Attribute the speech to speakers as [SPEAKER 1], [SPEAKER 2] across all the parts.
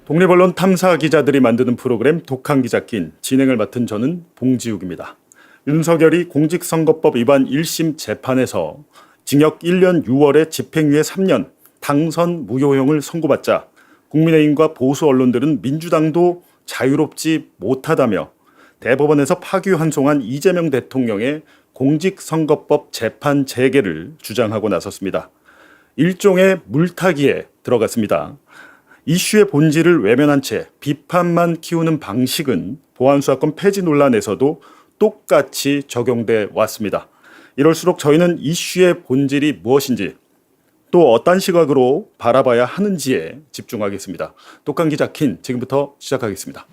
[SPEAKER 1] 독립언론 탐사 기자들이 만드는 프로그램 독한 기자낀 진행을 맡은 저는 봉지욱입니다. 윤석열이 공직선거법 위반 1심 재판에서 징역 1년 6월에 집행유예 3년, 당선 무효형을 선고받자 국민의힘과 보수 언론들은 민주당도 자유롭지 못하다며 대법원에서 파기환송한 이재명 대통령의 공직선거법 재판 재개를 주장하고 나섰습니다. 일종의 물타기에 들어갔습니다. 이슈의 본질을 외면한 채 비판만 키우는 방식은 보안수사권 폐지 논란에서도 똑같이 적용돼 왔습니다. 이럴수록 저희는 이슈의 본질이 무엇인지 또 어떤 시각으로 바라봐야 하는지에 집중하겠습니다. 독한 기자 킨 지금부터 시작하겠습니다.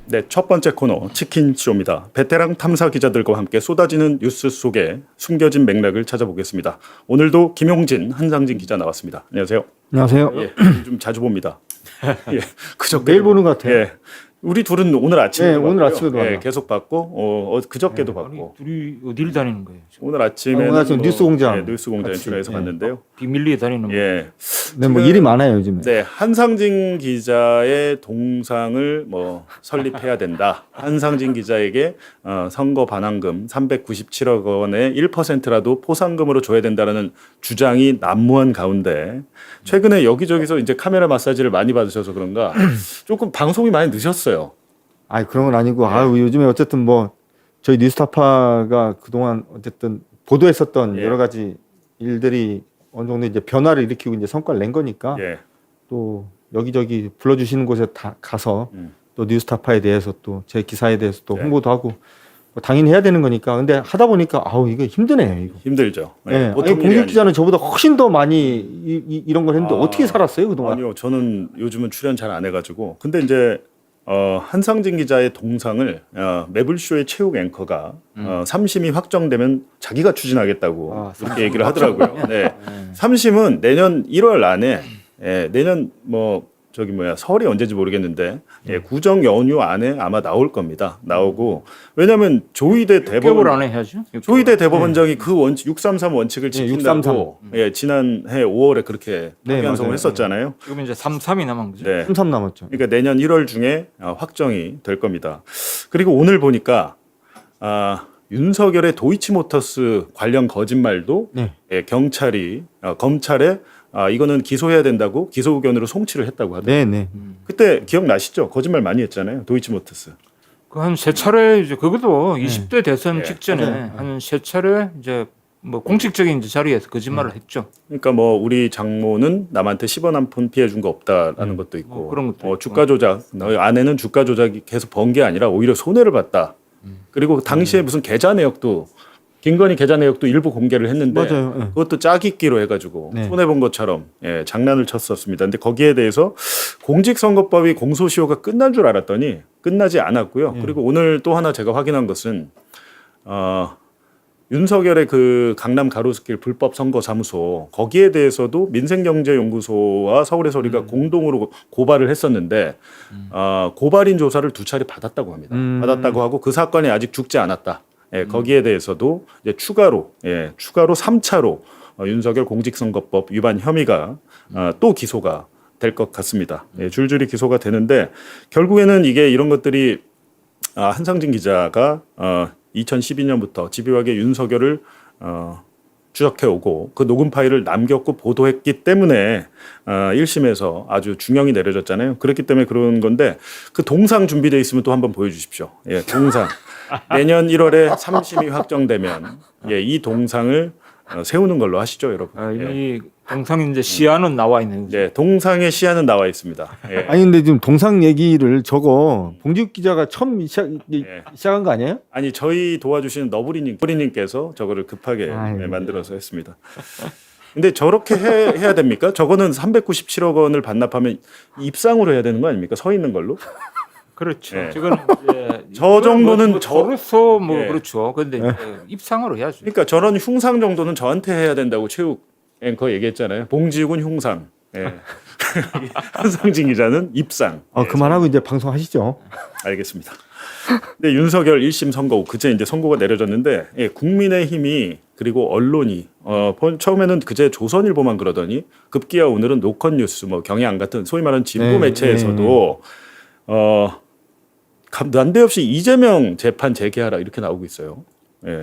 [SPEAKER 1] 네, 첫 번째 코너 치킨쇼입니다. 베테랑 탐사 기자들과 함께 쏟아지는 뉴스 속에 숨겨진 맥락을 찾아보겠습니다. 오늘도 김용진, 한상진 기자 나왔습니다. 안녕하세요.
[SPEAKER 2] 안녕하세요.
[SPEAKER 1] 예, 좀 자주 봅니다. 예, 그저께
[SPEAKER 2] 매일 보는 것 같아요.
[SPEAKER 1] 예, 우리 둘은 오늘 아침에
[SPEAKER 2] 네, 오늘 아침에도
[SPEAKER 1] 예,
[SPEAKER 2] 와요.
[SPEAKER 1] 계속 봤고 그저께도
[SPEAKER 3] 아니,
[SPEAKER 1] 봤고
[SPEAKER 3] 둘이 어디를 다니는 거예요?
[SPEAKER 1] 오늘 아침에
[SPEAKER 2] 오늘 아침 뉴스공장
[SPEAKER 1] 뉴스공장
[SPEAKER 2] 같이,
[SPEAKER 1] 출연해서
[SPEAKER 2] 예.
[SPEAKER 1] 봤는데요.
[SPEAKER 3] 비밀리에 다니는 거예요?
[SPEAKER 1] 예,
[SPEAKER 2] 네, 뭐 일이 많아요 요즘에.
[SPEAKER 1] 네, 한상진 기자의 동상을 설립해야 된다. 한상진 기자에게 선거 반환금 397억 원의 1%라도 포상금으로 줘야 된다라는 주장이 난무한 가운데 최근에 여기저기서 이제 카메라 마사지를 많이 받으셔서 그런가 조금 방송이 많이 늦었어요.
[SPEAKER 2] 아니 그런 건 아니고 요즘에 어쨌든 뭐 저희 뉴스타파가 그동안 어쨌든 보도했었던
[SPEAKER 1] 예.
[SPEAKER 2] 여러 가지 일들이 어느 정도 이제 변화를 일으키고 이제 성과를 낸 거니까
[SPEAKER 1] 예,
[SPEAKER 2] 또 여기저기 불러주시는 곳에 다 가서 또 뉴스타파에 대해서 또 제 기사에 대해서 또
[SPEAKER 1] 네.
[SPEAKER 2] 홍보도 하고 뭐 당연히 해야 되는 거니까. 근데 하다 보니까 이거 힘드네요. 이거.
[SPEAKER 1] 힘들죠.
[SPEAKER 2] 네.
[SPEAKER 1] 보통 일이
[SPEAKER 2] 공직
[SPEAKER 1] 아니죠.
[SPEAKER 2] 기자는 저보다 훨씬 더 많이 이런 걸 했는데 어떻게 살았어요 그동안?
[SPEAKER 1] 아니요, 저는 요즘은 출연 잘 안 해가지고. 근데 이제 한상진 기자의 동상을 매불쇼의 체육 앵커가 3심이 확정되면 자기가 추진하겠다고 그렇게 얘기를 하더라고요. 네. 3심은 내년 1월 안에 내년 설이 언제인지 모르겠는데 구정 연휴 안에 아마 나올 겁니다. 나오고 왜냐하면 조희대
[SPEAKER 3] 6개월
[SPEAKER 1] 대법원
[SPEAKER 3] 안에 해야죠. 6개월.
[SPEAKER 1] 조희대 대법원장이 그 633 원칙을
[SPEAKER 2] 네,
[SPEAKER 1] 지킨다고 지난해 5월에 그렇게
[SPEAKER 2] 네,
[SPEAKER 1] 파기환송을
[SPEAKER 2] 맞아요.
[SPEAKER 1] 했었잖아요.
[SPEAKER 3] 지금 이제 3이 남은 거죠.
[SPEAKER 1] 네.
[SPEAKER 2] 3 남았죠.
[SPEAKER 1] 그러니까 내년 1월 중에 확정이 될 겁니다. 그리고 오늘 보니까 윤석열의 도이치모터스 관련 거짓말도
[SPEAKER 2] 네.
[SPEAKER 1] 경찰이 검찰에 이거는 기소해야 된다고 기소 의견으로 송치를 했다고 하더라고요.
[SPEAKER 2] 네.
[SPEAKER 1] 그때 기억나시죠? 거짓말 많이 했잖아요. 도이치모터스.
[SPEAKER 3] 그 한 세 차례 이제 그것도 20대 대선
[SPEAKER 1] 네.
[SPEAKER 3] 직전에
[SPEAKER 2] 맞아요.
[SPEAKER 3] 한 세 차례 이제 뭐 공식적인 이제 자리에서 거짓말을 했죠.
[SPEAKER 1] 그러니까 우리 장모는 남한테 10원 한 푼 피해 준 거 없다라는 것도 있고
[SPEAKER 3] 그런 것도 있고.
[SPEAKER 1] 주가 조작 너희 아내는 주가 조작이 계속 번 게 아니라 오히려 손해를 봤다. 그리고 당시에 무슨 계좌 내역도 김건희 계좌 내역도 일부 공개를 했는데
[SPEAKER 2] 맞아요. 네.
[SPEAKER 1] 그것도 짜깁기로 해가지고
[SPEAKER 2] 네.
[SPEAKER 1] 손해 본 것처럼 장난을 쳤었습니다. 근데 거기에 대해서 공직선거법이 공소시효가 끝난 줄 알았더니 끝나지 않았고요. 그리고 오늘 또 하나 제가 확인한 것은 윤석열의 그 강남 가로수길 불법 선거 사무소 거기에 대해서도 민생경제연구소와 서울의 소리가 공동으로 고발을 했었는데 고발인 조사를 2차례 받았다고 합니다. 받았다고 하고 그 사건이 아직 죽지 않았다. 거기에 대해서도 이제 추가로 3차로 윤석열 공직선거법 위반 혐의가 또 기소가 될 것 같습니다. 줄줄이 기소가 되는데 결국에는 이게 이런 것들이 한상진 기자가 2012년부터 집요하게 윤석열을 추적해오고 그 녹음 파일을 남겼고 보도했기 때문에 1심에서 아주 중형이 내려졌잖아요. 그렇기 때문에 그런 건데 그 동상 준비되어 있으면 또 한번 보여주십시오. 동상. 내년 1월에 3심이 확정되면 이 동상을 세우는 걸로 하시죠, 여러분.
[SPEAKER 3] 이 동상 이제 시야는 나와 있는 거죠.
[SPEAKER 1] 네, 동상의 시야는 나와 있습니다.
[SPEAKER 2] 아니 근데 지금 동상 얘기를 저거 봉지욱 기자가 처음 시작한 거 아니에요?
[SPEAKER 1] 아니 저희 도와주시는 너브리님께서 저거를 급하게
[SPEAKER 2] 아이고.
[SPEAKER 1] 만들어서 했습니다. 근데 저렇게 해야 됩니까? 저거는 397억 원을 반납하면 입상으로 해야 되는 거 아닙니까? 서 있는 걸로?
[SPEAKER 3] 그렇죠.
[SPEAKER 1] 예.
[SPEAKER 3] 지금 이제
[SPEAKER 1] 저 정도는
[SPEAKER 3] 뭐 저로서 뭐
[SPEAKER 1] 예.
[SPEAKER 3] 그렇죠. 근데 이제 입상으로 해야죠.
[SPEAKER 1] 그러니까 저런 흉상 정도는 저한테 해야 된다고 최욱 앵커 얘기했잖아요. 봉지욱은 흉상. 예. 한상진 기자는 입상. 예,
[SPEAKER 2] 그만하고 이제 방송하시죠.
[SPEAKER 1] 알겠습니다. 네, 윤석열 1심 선고 후 그제 이제 선고가 내려졌는데 예, 국민의힘이 그리고 언론이 처음에는 그제 조선일보만 그러더니 급기야 오늘은 노컷뉴스 뭐 경향 같은 소위 말하는 진보
[SPEAKER 2] 네,
[SPEAKER 1] 매체에서도 난데없이 이재명 재판 재개하라 이렇게 나오고 있어요. 예.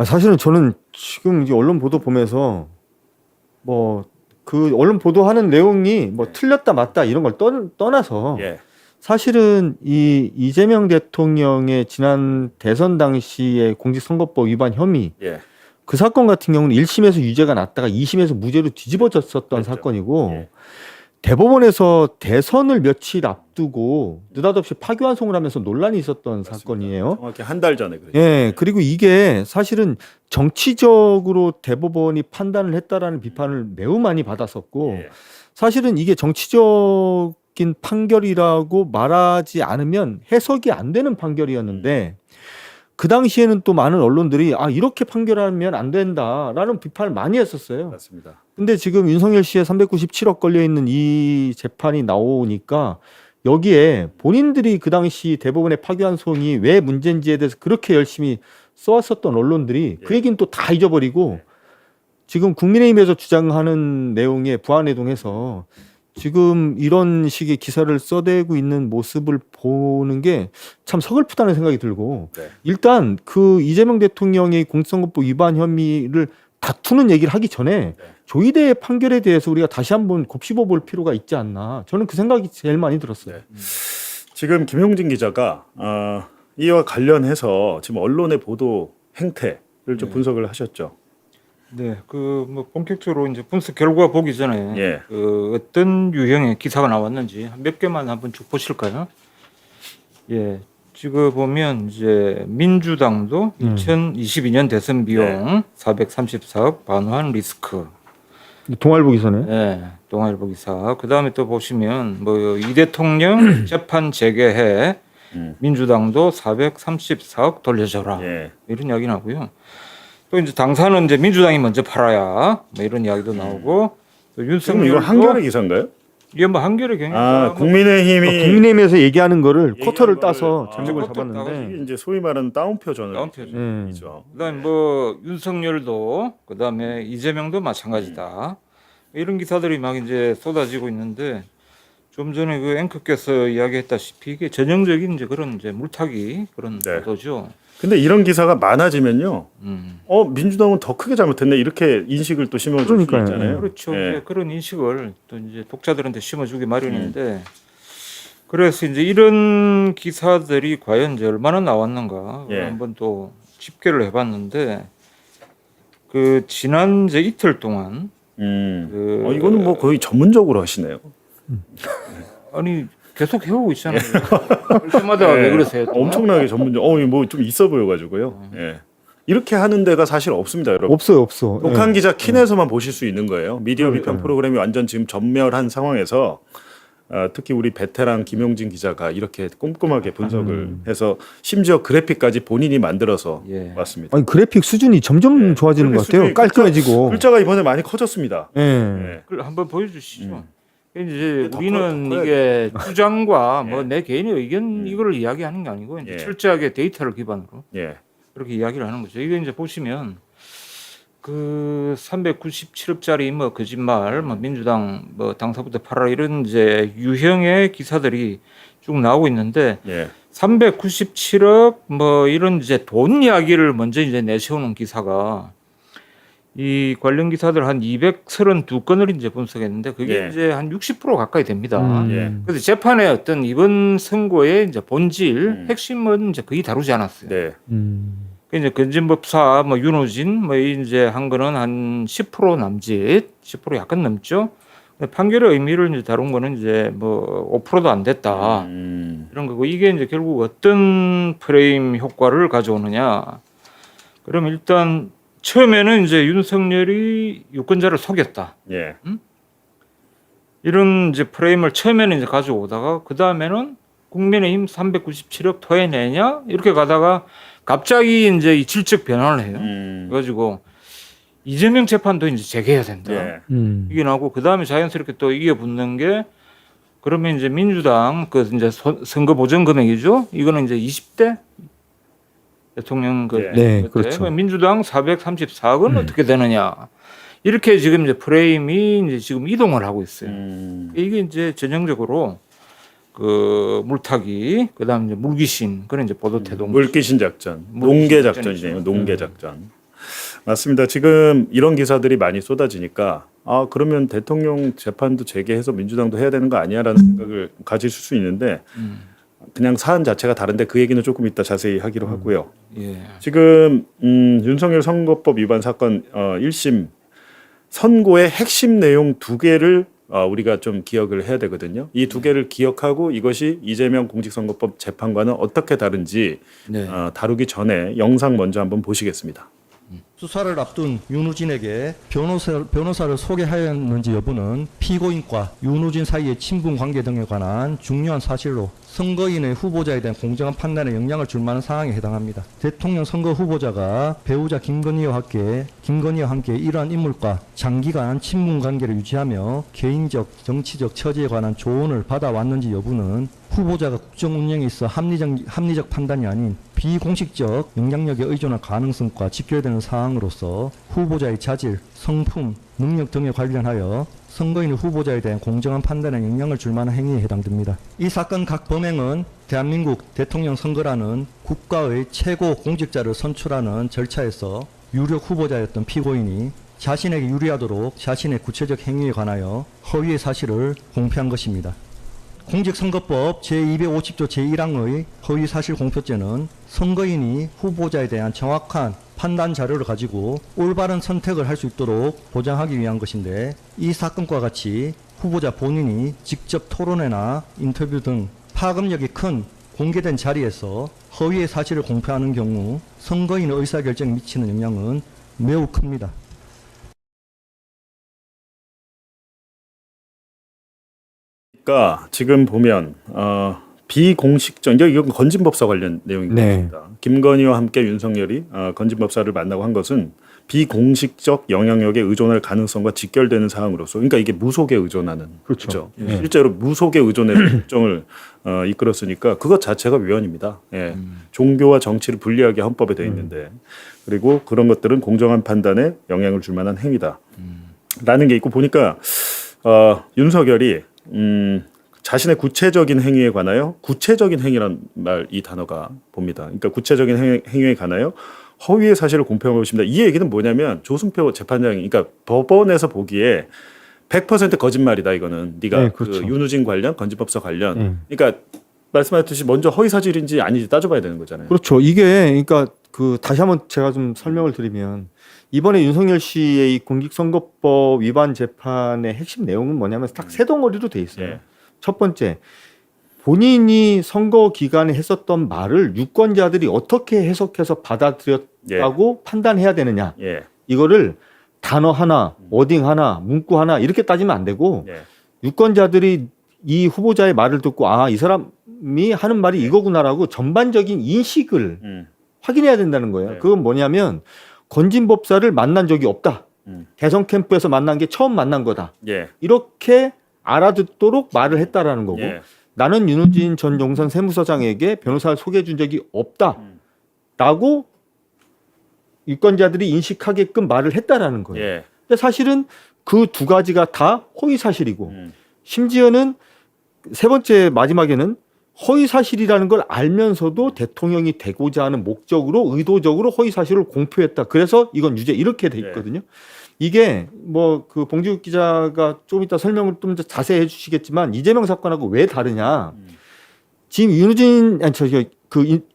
[SPEAKER 2] 사실은 저는 지금 이제 언론 보도 보면서 뭐 그 언론 보도하는 내용이 뭐 틀렸다 맞다 이런 걸 떠나서
[SPEAKER 1] 예.
[SPEAKER 2] 사실은 이 이재명 대통령의 지난 대선 당시의 공직선거법 위반 혐의
[SPEAKER 1] 예.
[SPEAKER 2] 그 사건 같은 경우는 1심에서 유죄가 났다가 2심에서 무죄로 뒤집어졌었던
[SPEAKER 1] 그렇죠.
[SPEAKER 2] 사건이고
[SPEAKER 1] 예.
[SPEAKER 2] 대법원에서 대선을 며칠 앞두고 느닷없이 파기환송을 하면서 논란이 있었던
[SPEAKER 1] 맞습니다.
[SPEAKER 2] 사건이에요.
[SPEAKER 1] 정확히 한 달 전에 그랬죠.
[SPEAKER 2] 예, 그리고 이게 사실은 정치적으로 대법원이 판단을 했다라는 비판을 매우 많이 받았었고
[SPEAKER 1] 예.
[SPEAKER 2] 사실은 이게 정치적인 판결이라고 말하지 않으면 해석이 안 되는 판결이었는데 그 당시에는 또 많은 언론들이 이렇게 판결하면 안 된다라는 비판을 많이 했었어요.
[SPEAKER 1] 맞습니다.
[SPEAKER 2] 근데 지금 윤석열 씨의 397억 걸려 있는 이 재판이 나오니까 여기에 본인들이 그 당시 대법원의 파기환송이 왜 문제인지에 대해서 그렇게 열심히 써왔었던 언론들이 그 얘기는 또 다 잊어버리고 지금 국민의힘에서 주장하는 내용에 부안해동해서 지금 이런 식의 기사를 써대고 있는 모습을 보는 게 참 서글프다는 생각이 들고
[SPEAKER 1] 네.
[SPEAKER 2] 일단 그 이재명 대통령의 공직선거법 위반 혐의를 다투는 얘기를 하기 전에 조희대의 판결에 대해서 우리가 다시 한번 곱씹어 볼 필요가 있지 않나 저는 그 생각이 제일 많이 들었어요.
[SPEAKER 1] 네. 지금 김용진 기자가 이와 관련해서 지금 언론의 보도 행태를 좀 분석을 하셨죠.
[SPEAKER 3] 네, 그 뭐 본격적으로 이제 분석 결과 보기 전에
[SPEAKER 1] 예.
[SPEAKER 3] 그 어떤 유형의 기사가 나왔는지 몇 개만 한번 쭉 보실까요? 예, 지금 보면 이제 민주당도 2022년 대선 비용 434억 반환 리스크.
[SPEAKER 2] 동아일보 기사네.
[SPEAKER 3] 예, 동아일보 기사. 그 다음에 또 보시면 뭐 이 대통령 재판 재개해 민주당도 434억 돌려줘라.
[SPEAKER 1] 예.
[SPEAKER 3] 이런 이야기 나고요. 또 이제 당사는 이제 민주당이 먼저 팔아야 뭐 이런 이야기도 나오고 또
[SPEAKER 1] 지금
[SPEAKER 3] 윤석열도
[SPEAKER 1] 이거 한겨레 기사인가요?
[SPEAKER 3] 이게 뭐 한겨레 경향
[SPEAKER 1] 국민의힘이
[SPEAKER 2] 국민의힘에서 얘기하는 거를
[SPEAKER 1] 얘기한
[SPEAKER 2] 쿼터를
[SPEAKER 1] 거를-
[SPEAKER 2] 따서
[SPEAKER 1] 아,
[SPEAKER 2] 제목을
[SPEAKER 3] 쿼터
[SPEAKER 2] 잡았는데
[SPEAKER 1] 이게 이제 소위 말하는 다운표
[SPEAKER 3] 다운표죠.
[SPEAKER 1] 전이죠.
[SPEAKER 3] 그다음에 뭐 윤석열도 그다음에 이재명도 마찬가지다. 이런 기사들이 막 이제 쏟아지고 있는데 좀 전에 그 앵커께서 이야기했다시피 이게 전형적인 이제 그런 이제 물타기 그런
[SPEAKER 1] 네.
[SPEAKER 3] 보도죠.
[SPEAKER 1] 근데 이런 기사가 많아지면요.
[SPEAKER 3] 음.
[SPEAKER 1] 민주당은 더 크게 잘못했네 이렇게 인식을 또 심어줄 수
[SPEAKER 2] 그러니까요.
[SPEAKER 1] 있잖아요.
[SPEAKER 3] 그렇죠.
[SPEAKER 1] 예.
[SPEAKER 3] 이제 그런 인식을 또 이제 독자들한테 심어주기 마련인데 그래서 이제 이런 기사들이 과연 이제 얼마나 나왔는가
[SPEAKER 1] 예.
[SPEAKER 3] 한번 또 집계를 해봤는데 그 지난 이제 이틀 동안 그
[SPEAKER 1] 이거는 뭐 거의 전문적으로 하시네요.
[SPEAKER 3] 아니 계속 해오고 있잖아요. 할 때마다 왜 그러세요? 또?
[SPEAKER 1] 엄청나게 전문적. 뭐 좀 있어 보여가지고요. 예. 이렇게 하는 데가 사실 없습니다, 여러분.
[SPEAKER 2] 없어.
[SPEAKER 1] 독한 기자 킨에서만 보실 수 있는 거예요. 미디어 비평
[SPEAKER 2] 그러니까요.
[SPEAKER 1] 프로그램이 완전 지금 전멸한 상황에서 특히 우리 베테랑 김용진 기자가 이렇게 꼼꼼하게 분석을 해서 심지어 그래픽까지 본인이 만들어서
[SPEAKER 3] 예.
[SPEAKER 1] 왔습니다.
[SPEAKER 2] 아니 그래픽 수준이 점점
[SPEAKER 1] 예.
[SPEAKER 2] 좋아지는 것
[SPEAKER 1] 그래픽
[SPEAKER 2] 같아요.
[SPEAKER 1] 수준이
[SPEAKER 2] 깔끔해지고.
[SPEAKER 1] 글자가 이번에 많이 커졌습니다.
[SPEAKER 2] 예.
[SPEAKER 1] 예.
[SPEAKER 3] 그걸 한번 보여주시죠. 이제
[SPEAKER 1] 더
[SPEAKER 3] 우리는
[SPEAKER 1] 커야
[SPEAKER 3] 이게 주장과
[SPEAKER 1] 예.
[SPEAKER 3] 뭐 내 개인의 의견 이거를 이야기하는 게 아니고 이제
[SPEAKER 1] 예.
[SPEAKER 3] 철저하게 데이터를 기반으로
[SPEAKER 1] 예.
[SPEAKER 3] 그렇게 이야기를 하는 거죠. 이게 이제 보시면 그 397억짜리 뭐 거짓말, 뭐 민주당 뭐 당사부터 팔아라 이런 이제 유형의 기사들이 쭉 나오고 있는데
[SPEAKER 1] 예.
[SPEAKER 3] 397억 뭐 이런 이제 돈 이야기를 먼저 이제 내세우는 기사가 이 관련 기사들 한 232건을 이제 분석했는데 그게
[SPEAKER 1] 예.
[SPEAKER 3] 이제 한 60% 가까이 됩니다.
[SPEAKER 1] 예.
[SPEAKER 3] 그래서 재판의 어떤 이번 선고의 이제 본질 핵심은 이제 거의 다루지 않았어요.
[SPEAKER 1] 네.
[SPEAKER 3] 이제 건진법사 뭐 윤호진 뭐 이제 한 거는 한 10% 남짓, 10% 약간 넘죠. 근데 판결의 의미를 이제 다룬 거는 이제 뭐 5%도 안 됐다. 이런 거고 이게 이제 결국 어떤 프레임 효과를 가져오느냐. 그럼 일단 처음에는 이제 윤석열이 유권자를 속였다.
[SPEAKER 1] 예.
[SPEAKER 3] 이런 이제 프레임을 처음에는 이제 가져오다가 그 다음에는 국민의힘 397억 토해내냐 이렇게 가다가 갑자기 이제 이 질적 변환을 해요. 그래가지고 이재명 재판도 이제 재개해야 된다.
[SPEAKER 1] 예.
[SPEAKER 3] 이게 나오고 그 다음에 자연스럽게 또 이게 붙는 게 그러면 이제 민주당 그 이제 선거 보전 금액이죠. 이거는 이제 20대 대통령 그
[SPEAKER 2] 네,
[SPEAKER 3] 그때
[SPEAKER 2] 그렇죠.
[SPEAKER 3] 민주당 434억은 어떻게 되느냐 이렇게 지금 이제 프레임이 이제 지금 이동을 하고 있어요. 이게 이제 전형적으로 그 물타기, 그다음 이제 물귀신 그런 이제 보도 태동.
[SPEAKER 1] 물귀신 작전,
[SPEAKER 3] 물귀신
[SPEAKER 1] 농계
[SPEAKER 3] 작전이죠.
[SPEAKER 1] 작전이네요. 농계 작전. 맞습니다. 지금 이런 기사들이 많이 쏟아지니까 그러면 대통령 재판도 재개해서 민주당도 해야 되는 거 아니야라는 생각을 가지실 수 있는데 그냥 사안 자체가 다른데 그 얘기는 조금 이따 자세히 하기로 하고요.
[SPEAKER 3] 예.
[SPEAKER 1] 지금 윤석열 선거법 위반 사건 1심 선고의 핵심 내용 두 개를 우리가 좀 기억을 해야 되거든요. 이 두 개를 기억하고 이것이 이재명 공직선거법 재판과는 어떻게 다른지
[SPEAKER 3] 네.
[SPEAKER 1] 다루기 전에 영상 먼저 한번 보시겠습니다.
[SPEAKER 4] 수사를 앞둔 윤우진에게 변호사를 소개하였는지 여부는 피고인과 윤우진 사이의 친분 관계 등에 관한 중요한 사실로 선거인의 후보자에 대한 공정한 판단에 영향을 줄 만한 사항에 해당합니다. 대통령 선거 후보자가 배우자 김건희와 함께 이러한 인물과 장기간 친분 관계를 유지하며 개인적, 정치적 처지에 관한 조언을 받아왔는지 여부는 후보자가 국정 운영에 있어 합리적 판단이 아닌 비공식적 영향력에 의존할 가능성과 직결되는 사항으로서 후보자의 자질, 성품, 능력 등에 관련하여 선거인 후보자에 대한 공정한 판단에 영향을 줄 만한 행위에 해당됩니다. 이 사건 각 범행은 대한민국 대통령 선거라는 국가의 최고 공직자를 선출하는 절차에서 유력 후보자였던 피고인이 자신에게 유리하도록 자신의 구체적 행위에 관하여 허위의 사실을 공표한 것입니다. 공직선거법 제250조 제1항의 허위사실 공표죄는 선거인이 후보자에 대한 정확한 판단 자료를 가지고 올바른 선택을 할 수 있도록 보장하기 위한 것인데 이 사건과 같이 후보자 본인이 직접 토론회나 인터뷰 등 파급력이 큰 공개된 자리에서 허위의 사실을 공표하는 경우 선거인의 의사결정에 미치는 영향은 매우 큽니다.
[SPEAKER 1] 그러니까 지금 보면 비공식적 이건 건진법사 관련 내용인
[SPEAKER 2] 네.
[SPEAKER 1] 겁니다. 김건희와 함께 윤석열이 건진법사를 만나고 한 것은 비공식적 영향력에 의존할 가능성과 직결되는 사항으로서 그러니까 이게 무속에 의존하는
[SPEAKER 2] 그렇죠.
[SPEAKER 1] 그렇죠? 실제로 무속에 의존해서 결정을 이끌었으니까 그것 자체가 위헌입니다. 예. 종교와 정치를 분리하게 헌법에 되어 있는데 그리고 그런 것들은 공정한 판단에 영향을 줄 만한 행위다. 라는 게 있고 보니까 윤석열이 자신의 구체적인 행위에 관하여 구체적인 행위란 말 이 단어가 봅니다. 그러니까 구체적인 행위에 관하여 허위의 사실을 공표하고 있습니다. 이 얘기는 뭐냐면 조순표 재판장이 그러니까 법원에서 보기에 100% 거짓말이다 이거는 네가
[SPEAKER 2] 네, 그렇죠.
[SPEAKER 1] 그 윤우진 관련 건진법사 관련 그러니까 말씀하셨듯이 먼저 허위 사실인지 아닌지 따져봐야 되는 거잖아요.
[SPEAKER 2] 그렇죠. 이게 그러니까 그 다시 한번 제가 좀 설명을 드리면 이번에 윤석열 씨의 이 공직선거법 위반 재판의 핵심 내용은 뭐냐면 딱 세 덩어리로 돼 있어요.
[SPEAKER 1] 예.
[SPEAKER 2] 첫 번째, 본인이 선거 기간에 했었던 말을 유권자들이 어떻게 해석해서 받아들였다고 판단해야 되느냐.
[SPEAKER 1] 예.
[SPEAKER 2] 이거를 단어 하나, 워딩 하나, 문구 하나 이렇게 따지면 안 되고
[SPEAKER 1] 예.
[SPEAKER 2] 유권자들이 이 후보자의 말을 듣고 이 사람이 하는 말이 이거구나라고 전반적인 인식을 확인해야 된다는 거예요.
[SPEAKER 1] 네.
[SPEAKER 2] 그건 뭐냐면 건진법사를 만난 적이 없다. 대선 캠프에서 만난 게 처음 만난 거다.
[SPEAKER 1] 예.
[SPEAKER 2] 이렇게 알아듣도록 말을 했다라는 거고
[SPEAKER 1] 예.
[SPEAKER 2] 나는 윤우진 전 용산 세무서장에게 변호사를 소개해 준 적이 없다라고 유권자들이 인식하게끔 말을 했다라는 거예요.
[SPEAKER 1] 예.
[SPEAKER 2] 근데 사실은 그 두 가지가 다 허위 사실이고
[SPEAKER 1] 음.
[SPEAKER 2] 심지어는 세 번째 마지막에는 허위 사실이라는 걸 알면서도 대통령이 되고자 하는 목적으로 의도적으로 허위 사실을 공표했다. 그래서 이건 유죄 이렇게 돼 있거든요. 이게 뭐 그 봉지욱 기자가 좀 이따 설명을 좀 더 자세히 해주시겠지만 이재명 사건하고 왜 다르냐? 지금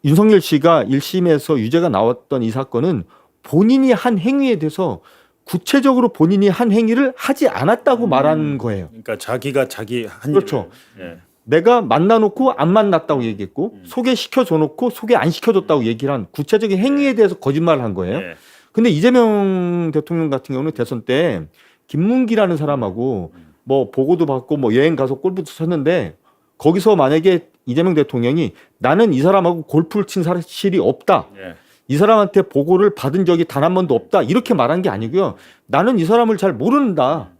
[SPEAKER 2] 윤석열 씨가 1심에서 유죄가 나왔던 이 사건은 본인이 한 행위에 대해서 구체적으로 본인이 한 행위를 하지 않았다고 말하는 거예요.
[SPEAKER 1] 그러니까 자기가 자기 한
[SPEAKER 2] 그렇죠.
[SPEAKER 1] 일을, 예.
[SPEAKER 2] 내가 만나놓고 안 만났다고 얘기했고 소개시켜줘 놓고 소개 안 시켜줬다고 얘기를 한 구체적인 행위에 대해서 거짓말을 한 거예요.
[SPEAKER 1] 예.
[SPEAKER 2] 근데 이재명 대통령 같은 경우는 대선 때 김문기라는 사람하고 뭐 보고도 받고 뭐 여행 가서 골프도 쳤는데 거기서 만약에 이재명 대통령이 나는 이 사람하고 골프를 친 사실이 없다.
[SPEAKER 1] 예.
[SPEAKER 2] 이 사람한테 보고를 받은 적이 단 한 번도 없다. 이렇게 말한 게 아니고요. 나는 이 사람을 잘 모른다.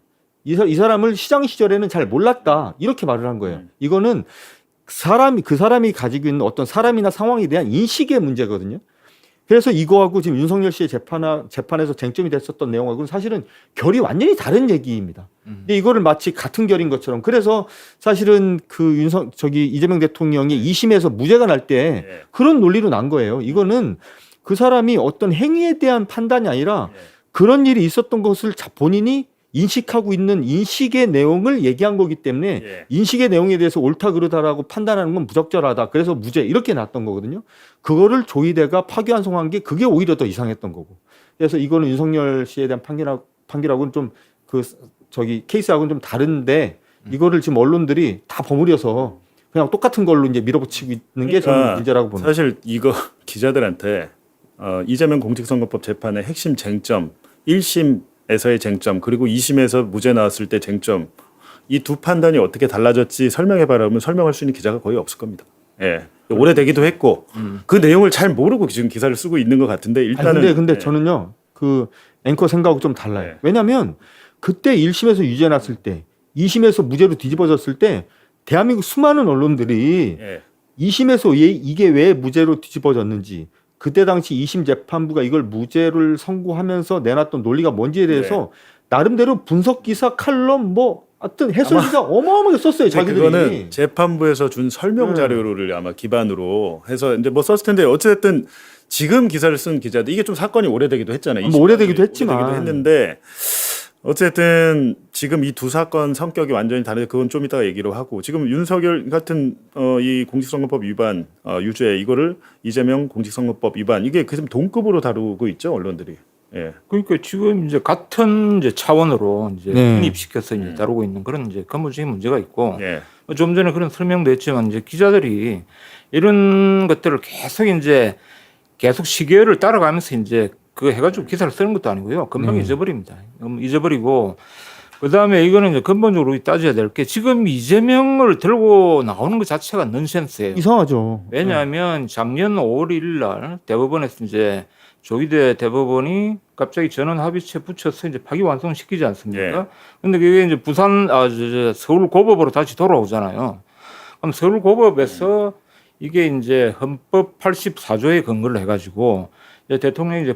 [SPEAKER 2] 이 사람을 시장 시절에는 잘 몰랐다. 이렇게 말을 한 거예요. 이거는 그 사람이 가지고 있는 어떤 사람이나 상황에 대한 인식의 문제거든요. 그래서 이거하고 지금 윤석열 씨의 재판에서 쟁점이 됐었던 내용하고는 사실은 결이 완전히 다른 얘기입니다. 근데 이거를 마치 같은 결인 것처럼 그래서 사실은 그 이재명 대통령이 2심에서 무죄가 날 때
[SPEAKER 1] 예.
[SPEAKER 2] 그런 논리로 난 거예요. 이거는 그 사람이 어떤 행위에 대한 판단이 아니라
[SPEAKER 1] 예.
[SPEAKER 2] 그런 일이 있었던 것을 본인이 인식하고 있는 인식의 내용을 얘기한 거기 때문에
[SPEAKER 1] 예.
[SPEAKER 2] 인식의 내용에 대해서 옳다 그르다라고 판단하는 건 부적절하다. 그래서 무죄 이렇게 났던 거거든요. 그거를 조희대가 파기환송한 게 그게 오히려 더 이상했던 거고. 그래서 이거는 윤석열 씨에 대한 판결하고는 좀 케이스하고는 좀 다른데 이거를 지금 언론들이 다 버무려서 그냥 똑같은 걸로 이제 밀어붙이고 있는 게 저는 문제라고 보는 거예요.
[SPEAKER 1] 사실 이거 기자들한테 이재명 공직선거법 재판의 핵심 쟁점 1심에서의 쟁점 그리고 2심에서 무죄 나왔을 때 쟁점 이 두 판단이 어떻게 달라졌지 설명해봐라 하면 설명할 수 있는 기자가 거의 없을 겁니다. 예. 오래되기도 했고 그 내용을 잘 모르고 지금 기사를 쓰고 있는 것 같은데 일단은
[SPEAKER 2] 근데
[SPEAKER 1] 예.
[SPEAKER 2] 저는요 그 앵커 생각하고 좀 달라요.
[SPEAKER 1] 네.
[SPEAKER 2] 왜냐하면 그때 1심에서 유죄 났을 때 2심에서 무죄로 뒤집어졌을 때 대한민국 수많은 언론들이
[SPEAKER 1] 예.
[SPEAKER 2] 2심에서 이게 왜 무죄로 뒤집어졌는지 그때 당시 2심 재판부가 이걸 무죄를 선고하면서 내놨던 논리가 뭔지에 대해서 나름대로 분석 기사 칼럼 하여튼 해설 기사 어마어마하게 썼어요. 자기들이.
[SPEAKER 1] 그거는 재판부에서 준 설명 자료를 아마 기반으로 해서 이제 뭐 썼을 텐데 어쨌든 지금 기사를 쓴 기자들 이게 좀 사건이 오래되기도 했잖아요.
[SPEAKER 2] 뭐 오래되기도 했지만.
[SPEAKER 1] 오래되기도 했는데 어쨌든 지금 이 두 사건 성격이 완전히 다른데 그건 좀 이따가 얘기로 하고 지금 윤석열 같은 이 공직선거법 위반 유죄 이거를 이재명 공직선거법 위반 이게 그 동급으로 다루고 있죠 언론들이. 예.
[SPEAKER 3] 그러니까 지금 이제 같은 이제 차원으로 이제
[SPEAKER 2] 네.
[SPEAKER 3] 편입시켜서 이제 다루고 있는 그런 이제 근본적인 문제가 있고
[SPEAKER 1] 예.
[SPEAKER 3] 좀 전에 그런 설명도 했지만 이제 기자들이 이런 것들을 계속 시계를 따라가면서 이제 그거 해가지고 기사를 쓰는 것도 아니고요. 금방 잊어버립니다. 잊어버리고 그다음에 이거는 이제 근본적으로 따져야 될 게 지금 이재명을 들고 나오는 것 자체가 넌센스예요.
[SPEAKER 2] 이상하죠.
[SPEAKER 3] 왜냐하면 작년 5월 1일 날 대법원에서 이제 조희대 대법원이 갑자기 전원 합의체 붙여서 이제 파기환송시키지 않습니까? 근데 그게 이제 서울 고법으로 다시 돌아오잖아요. 그럼 서울 고법에서 이게 이제 헌법 84조에 근거를 해가지고 이제 대통령이 이제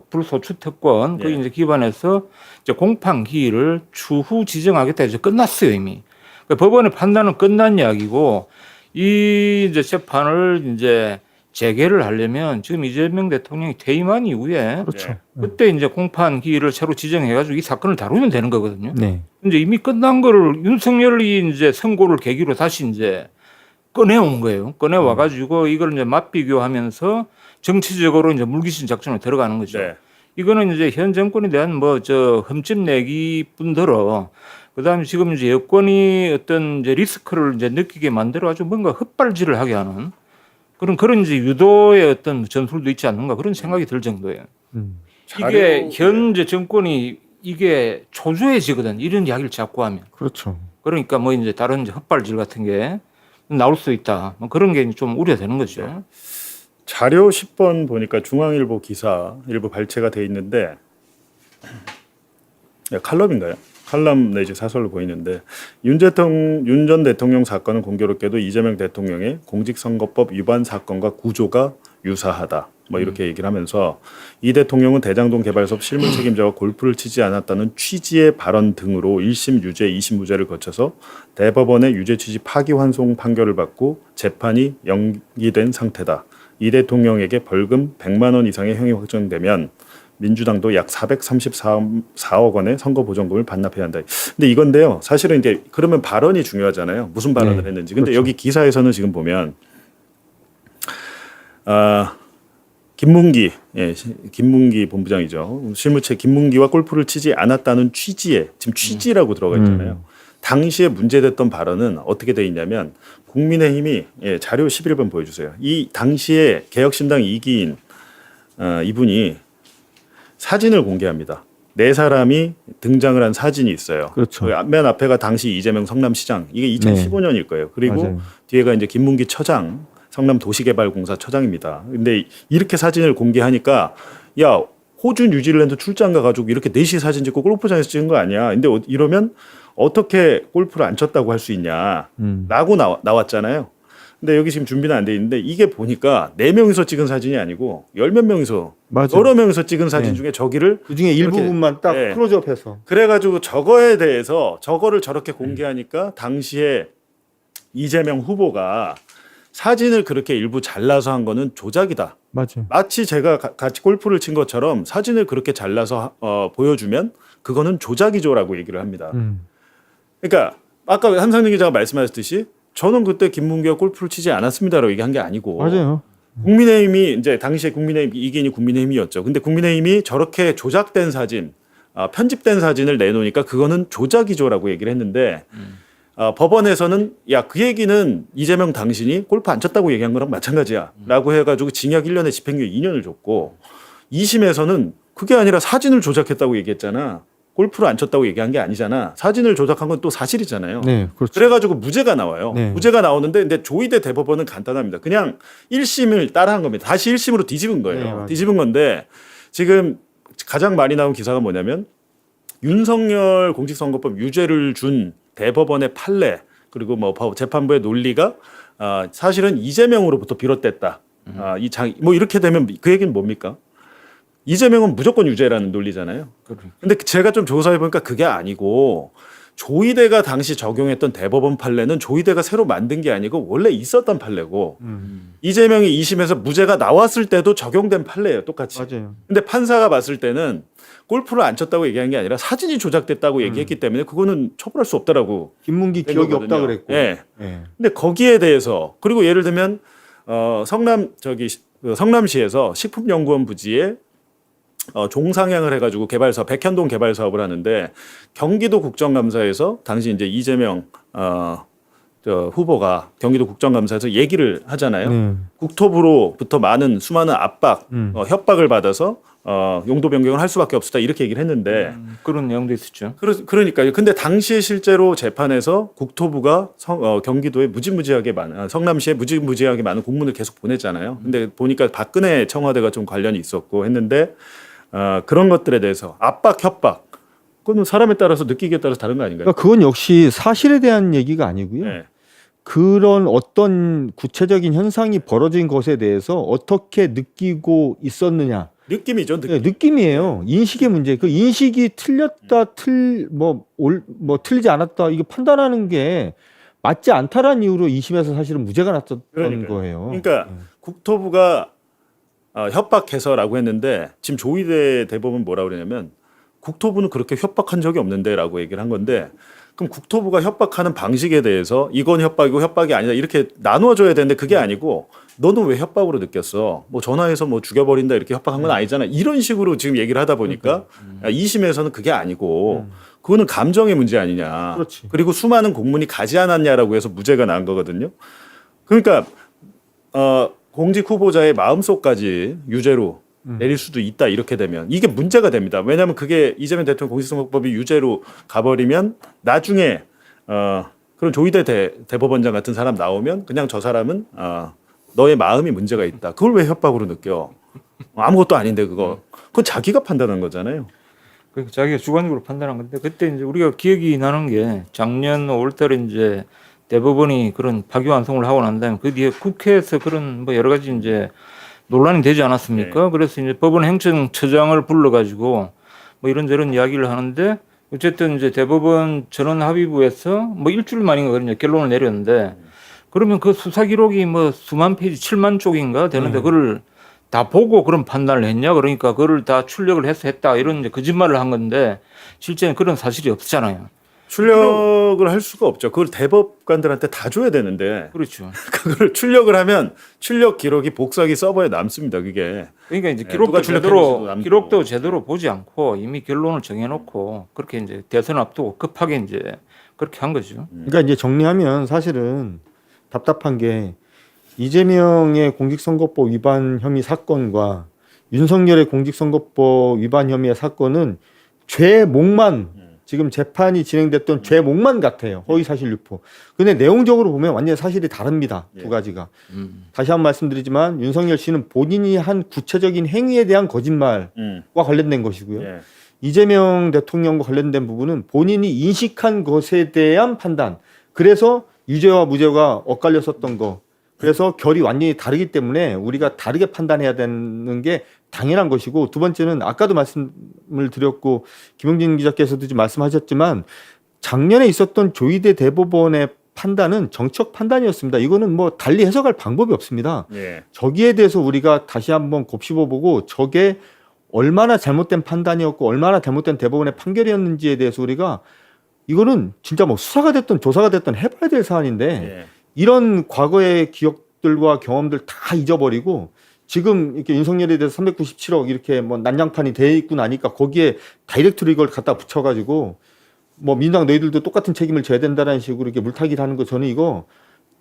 [SPEAKER 3] 불소추 특권 거기 이제 기반해서 이제 공판 기일을 추후 지정하겠다 이제 끝났어요 이미. 그러니까 법원의 판단은 끝난 이야기고 이 이제 재판을 이제 재개를 하려면 지금 이재명 대통령이 퇴임한 이후에
[SPEAKER 2] 그렇죠.
[SPEAKER 3] 그때 이제 공판 기일을 새로 지정해가지고 이 사건을 다루면 되는 거거든요.
[SPEAKER 2] 네.
[SPEAKER 3] 이제 이미 끝난 거를 윤석열이 이제 선고를 계기로 다시 이제 꺼내온 거예요. 꺼내와가지고 이걸 이제 맞비교하면서 정치적으로 이제 물귀신 작전에 들어가는 거죠.
[SPEAKER 1] 네.
[SPEAKER 3] 이거는 이제 현 정권에 대한 흠집 내기 뿐더러 그다음에 지금 이제 여권이 어떤 이제 리스크를 이제 느끼게 만들어가지고 뭔가 헛발질을 하게 하는 그런 이제 유도의 어떤 전술도 있지 않는가 그런 생각이 들 정도예요. 이게 현재 정권이 이게 초조해지거든. 이런 이야기를 자꾸 하면.
[SPEAKER 2] 그렇죠.
[SPEAKER 3] 그러니까 뭐 이제 다른 이제 헛발질 같은 게 나올 수 있다. 뭐 그런 게 좀 우려되는 거죠.
[SPEAKER 1] 자료 10번 보니까 중앙일보 기사 일부 발췌가 돼 있는데 칼럼인가요? 칼럼 내지 사설로 보이는데 윤 전 대통령 사건은 공교롭게도 이재명 대통령의 공직선거법 위반 사건과 구조가 유사하다. 뭐 이렇게 얘기를 하면서 이 대통령은 대장동 개발사업 실무 책임자와 골프를 치지 않았다는 취지의 발언 등으로 1심 유죄, 2심 무죄를 거쳐서 대법원의 유죄 취지 파기환송 판결을 받고 재판이 연기된 상태다. 이 대통령에게 벌금 100만 원 이상의 형이 확정되면 민주당도 약 434억 원의 선거보전금을 반납해야 한다. 근데 이건데요. 사실은 이제 그러면 발언이 중요하잖아요. 무슨 발언을
[SPEAKER 2] 네,
[SPEAKER 1] 했는지. 근데
[SPEAKER 2] 그렇죠.
[SPEAKER 1] 여기 기사에서는 지금 보면 김문기, 김문기 본부장이죠. 실무체 김문기와 골프를 치지 않았다는 취지에 지금 취지라고 들어가 있잖아요. 당시에 문제됐던 발언은 어떻게 돼 있냐면 국민의힘이 자료 11번 보여주세요. 이 당시에 개혁신당 이기인 이분이 사진을 공개합니다. 네 사람이 등장을 한 사진이 있어요.
[SPEAKER 2] 그렇죠.
[SPEAKER 1] 맨 앞에가 당시 이재명 성남시장 이게 2015년일 거예요. 그리고
[SPEAKER 2] 맞아요.
[SPEAKER 1] 뒤에가 이제 김문기 처장 성남도시개발공사 처장입니다. 근데 이렇게 사진을 공개하니까 야 호주 뉴질랜드 출장 가가지고 이렇게 넷이 사진 찍고 골프장에서 찍은 거 아니야. 근데 이러면 어떻게 골프를 안 쳤다고 할 수 있냐라고 나왔잖아요. 근데 여기 지금 준비는 안 돼 있는데 이게 보니까 4명이서 찍은 사진이 아니고 10몇 명이서
[SPEAKER 2] 맞아요.
[SPEAKER 1] 여러 명이서 찍은 사진
[SPEAKER 2] 네.
[SPEAKER 1] 중에 저기를
[SPEAKER 2] 그 중에
[SPEAKER 1] 이렇게,
[SPEAKER 2] 일부분만 딱
[SPEAKER 1] 네.
[SPEAKER 2] 클로즈업해서.
[SPEAKER 1] 그래가지고 저거에 대해서 저거를 저렇게 공개하니까 당시에 이재명 후보가 사진을 그렇게 일부 잘라서 한 거는 조작이다.
[SPEAKER 2] 맞아요.
[SPEAKER 1] 마치 제가 같이 골프를 친 것처럼 사진을 그렇게 잘라서 보여주면 그거는 조작이죠라고 얘기를 합니다. 그러니까 아까 한상민 기자가 말씀하셨듯이 저는 그때 김문기가 골프를 치지 않았습니다라고 얘기한 게 아니고
[SPEAKER 2] 맞아요.
[SPEAKER 1] 국민의힘이 이제 당시에 국민의힘 이긴이 국민의힘이었죠. 근데 국민의힘이 저렇게 조작된 사진, 편집된 사진을 내놓으니까 그거는 조작이죠라고 얘기를 했는데 법원에서는 야 그 얘기는 이재명 당신이 골프 안 쳤다고 얘기한 거랑 마찬가지야라고 해가지고 징역 1년에 집행유예 2년을 줬고 2심에서는 그게 아니라 사진을 조작했다고 얘기했잖아. 골프를 안 쳤다고 얘기한 게 아니잖아. 사진을 조작한 건 또 사실이잖아요.
[SPEAKER 2] 네, 그렇죠.
[SPEAKER 1] 그래가지고 무죄가 나와요.
[SPEAKER 2] 네.
[SPEAKER 1] 무죄가 나오는데 근데 조희대 대법원은 간단합니다. 그냥 1심을 따라한 겁니다. 다시 1심으로 뒤집은 거예요.
[SPEAKER 2] 네, 맞아요.
[SPEAKER 1] 뒤집은 건데 지금 가장 많이 나온 기사가 뭐냐면 윤석열 공직선거법 유죄를 준 대법원의 판례 그리고 뭐 재판부의 논리가 사실은 이재명으로부터 비롯됐다. 뭐 이렇게 되면 그 얘기는 뭡니까? 이재명은 무조건 유죄라는 논리잖아요. 근데 제가 좀 조사해 보니까 그게 아니고 조희대가 당시 적용했던 대법원 판례는 조희대가 새로 만든 게 아니고 원래 있었던 판례고 이재명이 2심에서 무죄가 나왔을 때도 적용된 판례예요. 똑같이.
[SPEAKER 2] 맞아요.
[SPEAKER 1] 근데 판사가 봤을 때는 골프를 안 쳤다고 얘기한 게 아니라 사진이 조작됐다고 얘기했기 때문에 그거는 처벌할 수 없다라고.
[SPEAKER 2] 김문기
[SPEAKER 1] 된
[SPEAKER 2] 기억이
[SPEAKER 1] 거거든요.
[SPEAKER 2] 없다 그랬고.
[SPEAKER 1] 예.
[SPEAKER 2] 예.
[SPEAKER 1] 근데 거기에 대해서 그리고 예를 들면 성남시에서 식품연구원 부지에 종상향을 해가지고 개발 사업, 백현동 개발 사업을 하는데 경기도 국정감사에서 당시 이제 이재명 후보가 경기도 국정감사에서 얘기를 하잖아요.
[SPEAKER 2] 네.
[SPEAKER 1] 국토부로부터 수많은 압박, 협박을 받아서 용도 변경을 할 수밖에 없었다 이렇게 얘기를 했는데
[SPEAKER 3] 그런 내용도 있었죠.
[SPEAKER 1] 그러니까요. 근데 당시에 실제로 재판에서 국토부가 경기도에 무지무지하게 많은 성남시에 무지무지하게 많은 공문을 계속 보냈잖아요. 근데 보니까 박근혜 청와대가 좀 관련이 있었고 했는데 그런 것들에 대해서 압박, 협박 그건 사람에 따라서 느끼기에 따라서 다른 거 아닌가요?
[SPEAKER 2] 그러니까 그건 역시 사실에 대한 얘기가 아니고요.
[SPEAKER 1] 네.
[SPEAKER 2] 그런 어떤 구체적인 현상이 벌어진 것에 대해서 어떻게 느끼고 있었느냐.
[SPEAKER 1] 느낌이죠. 느낌.
[SPEAKER 2] 네, 느낌이에요. 인식의 문제. 그 인식이 틀렸다, 틀리지 않았다, 이거 판단하는 게 맞지 않다라는 이유로 2심에서 사실은 무죄가 났었던
[SPEAKER 1] 그러니까요.
[SPEAKER 2] 거예요.
[SPEAKER 1] 그러니까 국토부가 협박해서라고 했는데 지금 조희대 대법은 뭐라고 그러냐면 국토부는 그렇게 협박한 적이 없는데라고 얘기를 한 건데 그럼 국토부가 협박하는 방식에 대해서 이건 협박이고 협박이 아니다 이렇게 나누어줘야 되는데 그게 아니고 너는 왜 협박으로 느꼈어? 뭐 전화해서 뭐 죽여버린다 이렇게 협박한 건 아니잖아. 이런 식으로 지금 얘기를 하다 보니까 2심에서는 그게 아니고 그거는 감정의 문제 아니냐.
[SPEAKER 2] 그렇지.
[SPEAKER 1] 그리고 수많은 공문이 가지 않았냐라고 해서 무죄가 난 거거든요. 그러니까 공직 후보자의 마음속까지 유죄로 내릴 수도 있다 이렇게 되면 이게 문제가 됩니다. 왜냐하면 그게 이재명 대통령 공직선거법이 유죄로 가버리면 나중에 그런 조희대 대법원장 같은 사람 나오면 그냥 저 사람은 너의 마음이 문제가 있다. 그걸 왜 협박으로 느껴? 아무것도 아닌데 그건 자기가 판단한 거잖아요.
[SPEAKER 3] 그 자기가 주관적으로 판단한 건데 그때 이제 우리가 기억이 나는 게 작년 5월달에 이제 대법원이 그런 파기환송을 하고 난 다음에 그 뒤에 국회에서 그런 뭐 여러 가지 이제 논란이 되지 않았습니까?
[SPEAKER 1] 네.
[SPEAKER 3] 그래서 이제 법원 행정처장을 불러가지고 뭐 이런저런 이야기를 하는데 어쨌든 이제 대법원 전원합의부에서 뭐 일주일 만인가 그런 결론을 내렸는데 그러면 그 수사 기록이 뭐 수만 페이지 7만 쪽인가 되는데 그걸 다 보고 그런 판단을 했냐? 그러니까 그걸 다 출력을 해서 했다 이런 이제 거짓말을 한 건데 실제는 그런 사실이 없잖아요.
[SPEAKER 1] 출력을 할 수가 없죠. 그걸 대법관들한테 다 줘야 되는데
[SPEAKER 3] 그렇죠.
[SPEAKER 1] 그걸 출력을 하면 출력 기록이 복사기 서버에 남습니다. 그게.
[SPEAKER 3] 그러니까 이제
[SPEAKER 1] 네,
[SPEAKER 3] 기록도
[SPEAKER 1] 누가 출력했는지도 남고.
[SPEAKER 3] 기록도 제대로 보지 않고 이미 결론을 정해놓고 그렇게 이제 대선 앞두고 급하게 이제 그렇게 한 거죠.
[SPEAKER 2] 그러니까 이제 정리하면 사실은 답답한 게 이재명의 공직선거법 위반 혐의 사건과 윤석열의 공직선거법 위반 혐의의 사건은 죄목만 지금 재판이 진행됐던 죄목만 같아요. 허위사실 유포. 근데 내용적으로 보면 완전히 사실이 다릅니다. 두 가지가. 다시 한번 말씀드리지만 윤석열 씨는 본인이 한 구체적인 행위에 대한 거짓말과 관련된 것이고요.
[SPEAKER 1] 예.
[SPEAKER 2] 이재명 대통령과 관련된 부분은 본인이 인식한 것에 대한 판단. 그래서 유죄와 무죄가 엇갈렸었던 거. 그래서 결이 완전히 다르기 때문에 우리가 다르게 판단해야 되는 게 당연한 것이고, 두 번째는 아까도 말씀을 드렸고 김용진 기자께서도 지금 말씀하셨지만 작년에 있었던 조희대 대법원의 판단은 정치적 판단이었습니다. 이거는 뭐 달리 해석할 방법이 없습니다.
[SPEAKER 1] 예.
[SPEAKER 2] 저기에 대해서 우리가 다시 한번 곱씹어보고 저게 얼마나 잘못된 판단이었고 얼마나 잘못된 대법원의 판결이었는지에 대해서 우리가 이거는 진짜 뭐 수사가 됐든 조사가 됐든 해봐야 될 사안인데
[SPEAKER 1] 예.
[SPEAKER 2] 이런 과거의 기억들과 경험들 다 잊어버리고 지금 이렇게 윤석열에 대해서 397억 이렇게 뭐 난장판이 돼 있고 나니까 거기에 다이렉트로 이걸 갖다 붙여가지고 뭐 민주당 너희들도 똑같은 책임을 져야 된다는 식으로 이렇게 물타기를 하는 거 저는 이거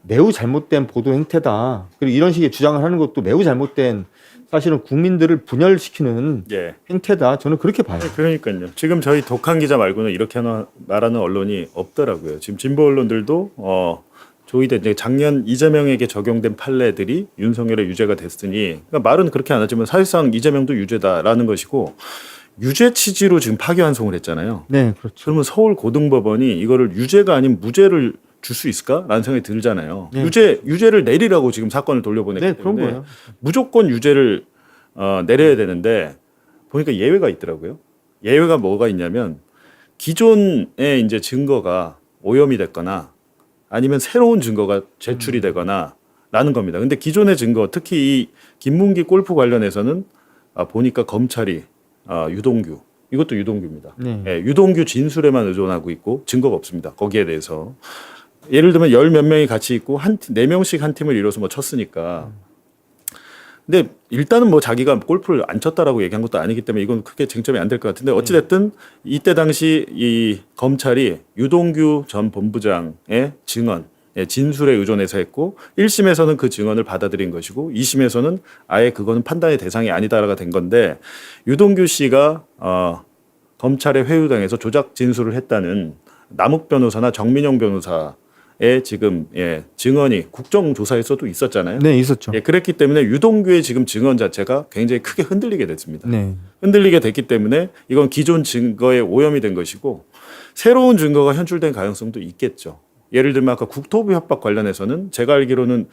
[SPEAKER 2] 매우 잘못된 보도 행태다. 그리고 이런 식의 주장을 하는 것도 매우 잘못된 사실은 국민들을 분열시키는
[SPEAKER 1] 예.
[SPEAKER 2] 행태다. 저는 그렇게 봐요.
[SPEAKER 1] 그러니까요. 지금 저희 독한 기자 말고는 이렇게 말하는 언론이 없더라고요. 지금 진보 언론들도 조희대 이제 작년 이재명에게 적용된 판례들이 윤석열의 유죄가 됐으니 그러니까 말은 그렇게 안 하지만 사실상 이재명도 유죄다라는 것이고 유죄 취지로 지금 파기환송을 했잖아요.
[SPEAKER 2] 네, 그렇죠.
[SPEAKER 1] 그러면 서울 고등법원이 이거를 유죄가 아닌 무죄를 줄 수 있을까라는 생각이 들잖아요.
[SPEAKER 2] 네.
[SPEAKER 1] 유죄를 내리라고 지금 사건을 돌려보냈기
[SPEAKER 2] 네, 그런
[SPEAKER 1] 때문에
[SPEAKER 2] 거예요.
[SPEAKER 1] 무조건 유죄를 내려야 되는데 보니까 예외가 있더라고요. 예외가 뭐가 있냐면 기존의 이제 증거가 오염이 됐거나 아니면 새로운 증거가 제출이 되거나 라는 겁니다. 근데 기존의 증거 특히 이 김문기 골프 관련해서는 보니까 검찰이 유동규 이것도 유동규입니다.
[SPEAKER 2] 네.
[SPEAKER 1] 예, 유동규 진술에만 의존하고 있고 증거가 없습니다. 거기에 대해서 예를 들면 열 몇 명이 같이 있고 네 명씩 한 팀을 이뤄서 뭐 쳤으니까. 근데 일단은 뭐 자기가 골프를 안 쳤다라고 얘기한 것도 아니기 때문에 이건 크게 쟁점이 안 될 것 같은데 어찌됐든 이때 당시 이 검찰이 유동규 전 본부장의 증언, 진술에 의존해서 했고 1심에서는 그 증언을 받아들인 것이고 2심에서는 아예 그거는 판단의 대상이 아니다라가 된 건데 유동규 씨가 검찰의 회유당해서 조작 진술을 했다는 남욱 변호사나 정민영 변호사의 지금 증언이 국정조사에서도 있었잖아요.
[SPEAKER 2] 네, 있었죠.
[SPEAKER 1] 그랬기 때문에 유동규의 지금 증언 자체가 굉장히 크게 흔들리게 됐습니다.
[SPEAKER 2] 네.
[SPEAKER 1] 흔들리게 됐기 때문에 이건 기존 증거에 오염이 된 것이고 새로운 증거가 현출된 가능성도 있겠죠. 예를 들면 아까 국토부 협박 관련해서는 제가 알기로는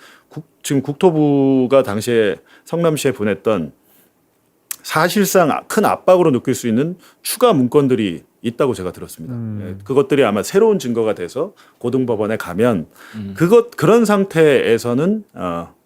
[SPEAKER 1] 지금 국토부가 당시에 성남시에 보냈던 사실상 큰 압박으로 느낄 수 있는 추가 문건들이 있다고 제가 들었습니다. 그것들이 아마 새로운 증거가 돼서 고등법원에 가면 그런 상태에서는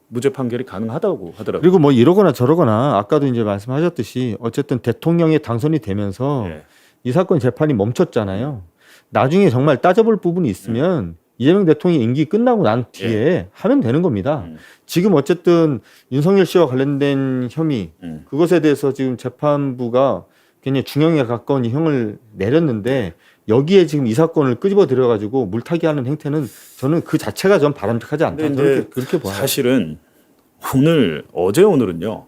[SPEAKER 1] 무죄 판결이 가능하다고 하더라고요.
[SPEAKER 2] 그리고 뭐 이러거나 저러거나 아까도 이제 말씀하셨듯이 어쨌든 대통령이 당선이 되면서
[SPEAKER 1] 예.
[SPEAKER 2] 이 사건 재판이 멈췄잖아요. 나중에 정말 따져볼 부분이 있으면 이재명 대통령이 임기 끝나고 난 뒤에 하면 되는 겁니다. 지금 어쨌든 윤석열 씨와 관련된 혐의 그것에 대해서 지금 재판부가 굉장히 중형에 가까운 형을 내렸는데 여기에 지금 이 사건을 끄집어 들여가지고 물타기하는 행태는 저는 그 자체가 전 바람직하지 않다.
[SPEAKER 1] 근데
[SPEAKER 2] 저는
[SPEAKER 1] 이제
[SPEAKER 2] 그렇게 봐요.
[SPEAKER 1] 사실은 오늘은요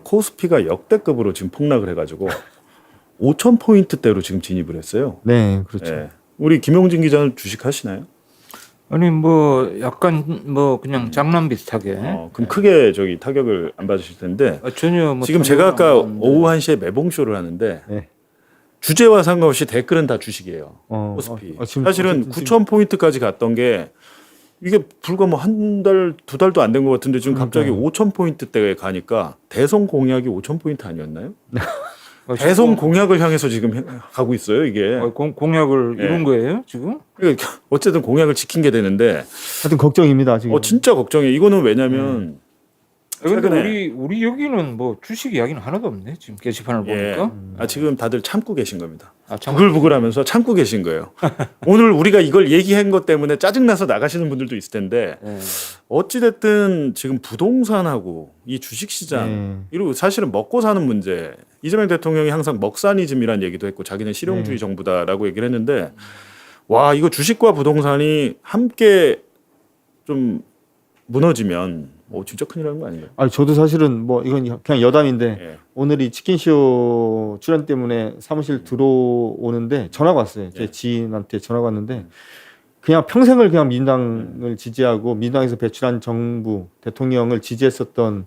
[SPEAKER 1] 코스피가 역대급으로 지금 폭락을 해가지고 5,000포인트대로 지금 진입을 했어요.
[SPEAKER 2] 네, 그렇죠.
[SPEAKER 1] 예. 우리 김용진 기자는 주식 하시나요?
[SPEAKER 3] 아니 뭐 약간 뭐 그냥 장난 비슷하게.
[SPEAKER 1] 그럼 크게 저기 타격을 안 받으실 텐데
[SPEAKER 3] 전혀 뭐
[SPEAKER 1] 지금 제가 아까 오후 1시에 매봉쇼를 하는데
[SPEAKER 2] 네.
[SPEAKER 1] 주제와 상관없이 댓글은 다 주식이에요. 코스피.
[SPEAKER 2] 지금
[SPEAKER 1] 사실은
[SPEAKER 2] 지금
[SPEAKER 1] 9,000포인트까지 갔던 게 이게 불과 뭐 한 달, 두 달도 안 된 것 같은데 지금 갑자기 5,000포인트대에 가니까 대선 공약이 5,000포인트 아니었나요? 대선 공약을 향해서 지금 가고 있어요, 이게.
[SPEAKER 3] 공약을 이룬 거예요 지금?
[SPEAKER 1] 그러니까 어쨌든 공약을 지킨 게 되는데
[SPEAKER 2] 하여튼 걱정입니다 지금.
[SPEAKER 1] 진짜 걱정해. 이거는 왜냐면
[SPEAKER 3] 근데
[SPEAKER 1] 최근에-
[SPEAKER 3] 우리 여기는 뭐 주식 이야기는 하나도 없네 지금 게시판을 보니까.
[SPEAKER 1] 지금 다들 참고 계신 겁니다.
[SPEAKER 3] 참.
[SPEAKER 1] 부글부글하면서 참고 계신 거예요. 오늘 우리가 이걸 얘기한 것 때문에 짜증나서 나가시는 분들도 있을 텐데
[SPEAKER 3] 네.
[SPEAKER 1] 어찌됐든 지금 부동산하고 이 주식시장 이리고 사실은 먹고 사는 문제 이재명 대통령이 항상 먹사니즘이라는 얘기도 했고 자기는 실용주의 정부다라고 얘기를 했는데 와 이거 주식과 부동산이 함께 좀 무너지면 진짜 큰일 나는 거 아닌가요?
[SPEAKER 2] 아니 저도 사실은 뭐 이건 그냥 여담인데
[SPEAKER 1] 예.
[SPEAKER 2] 오늘이 치킨쇼 출연 때문에 사무실 들어오는데 전화가 왔어요. 제
[SPEAKER 1] 예.
[SPEAKER 2] 지인한테 전화가 왔는데 그냥 평생을 그냥 민주당을 지지하고 민주당에서 배출한 정부 대통령을 지지했었던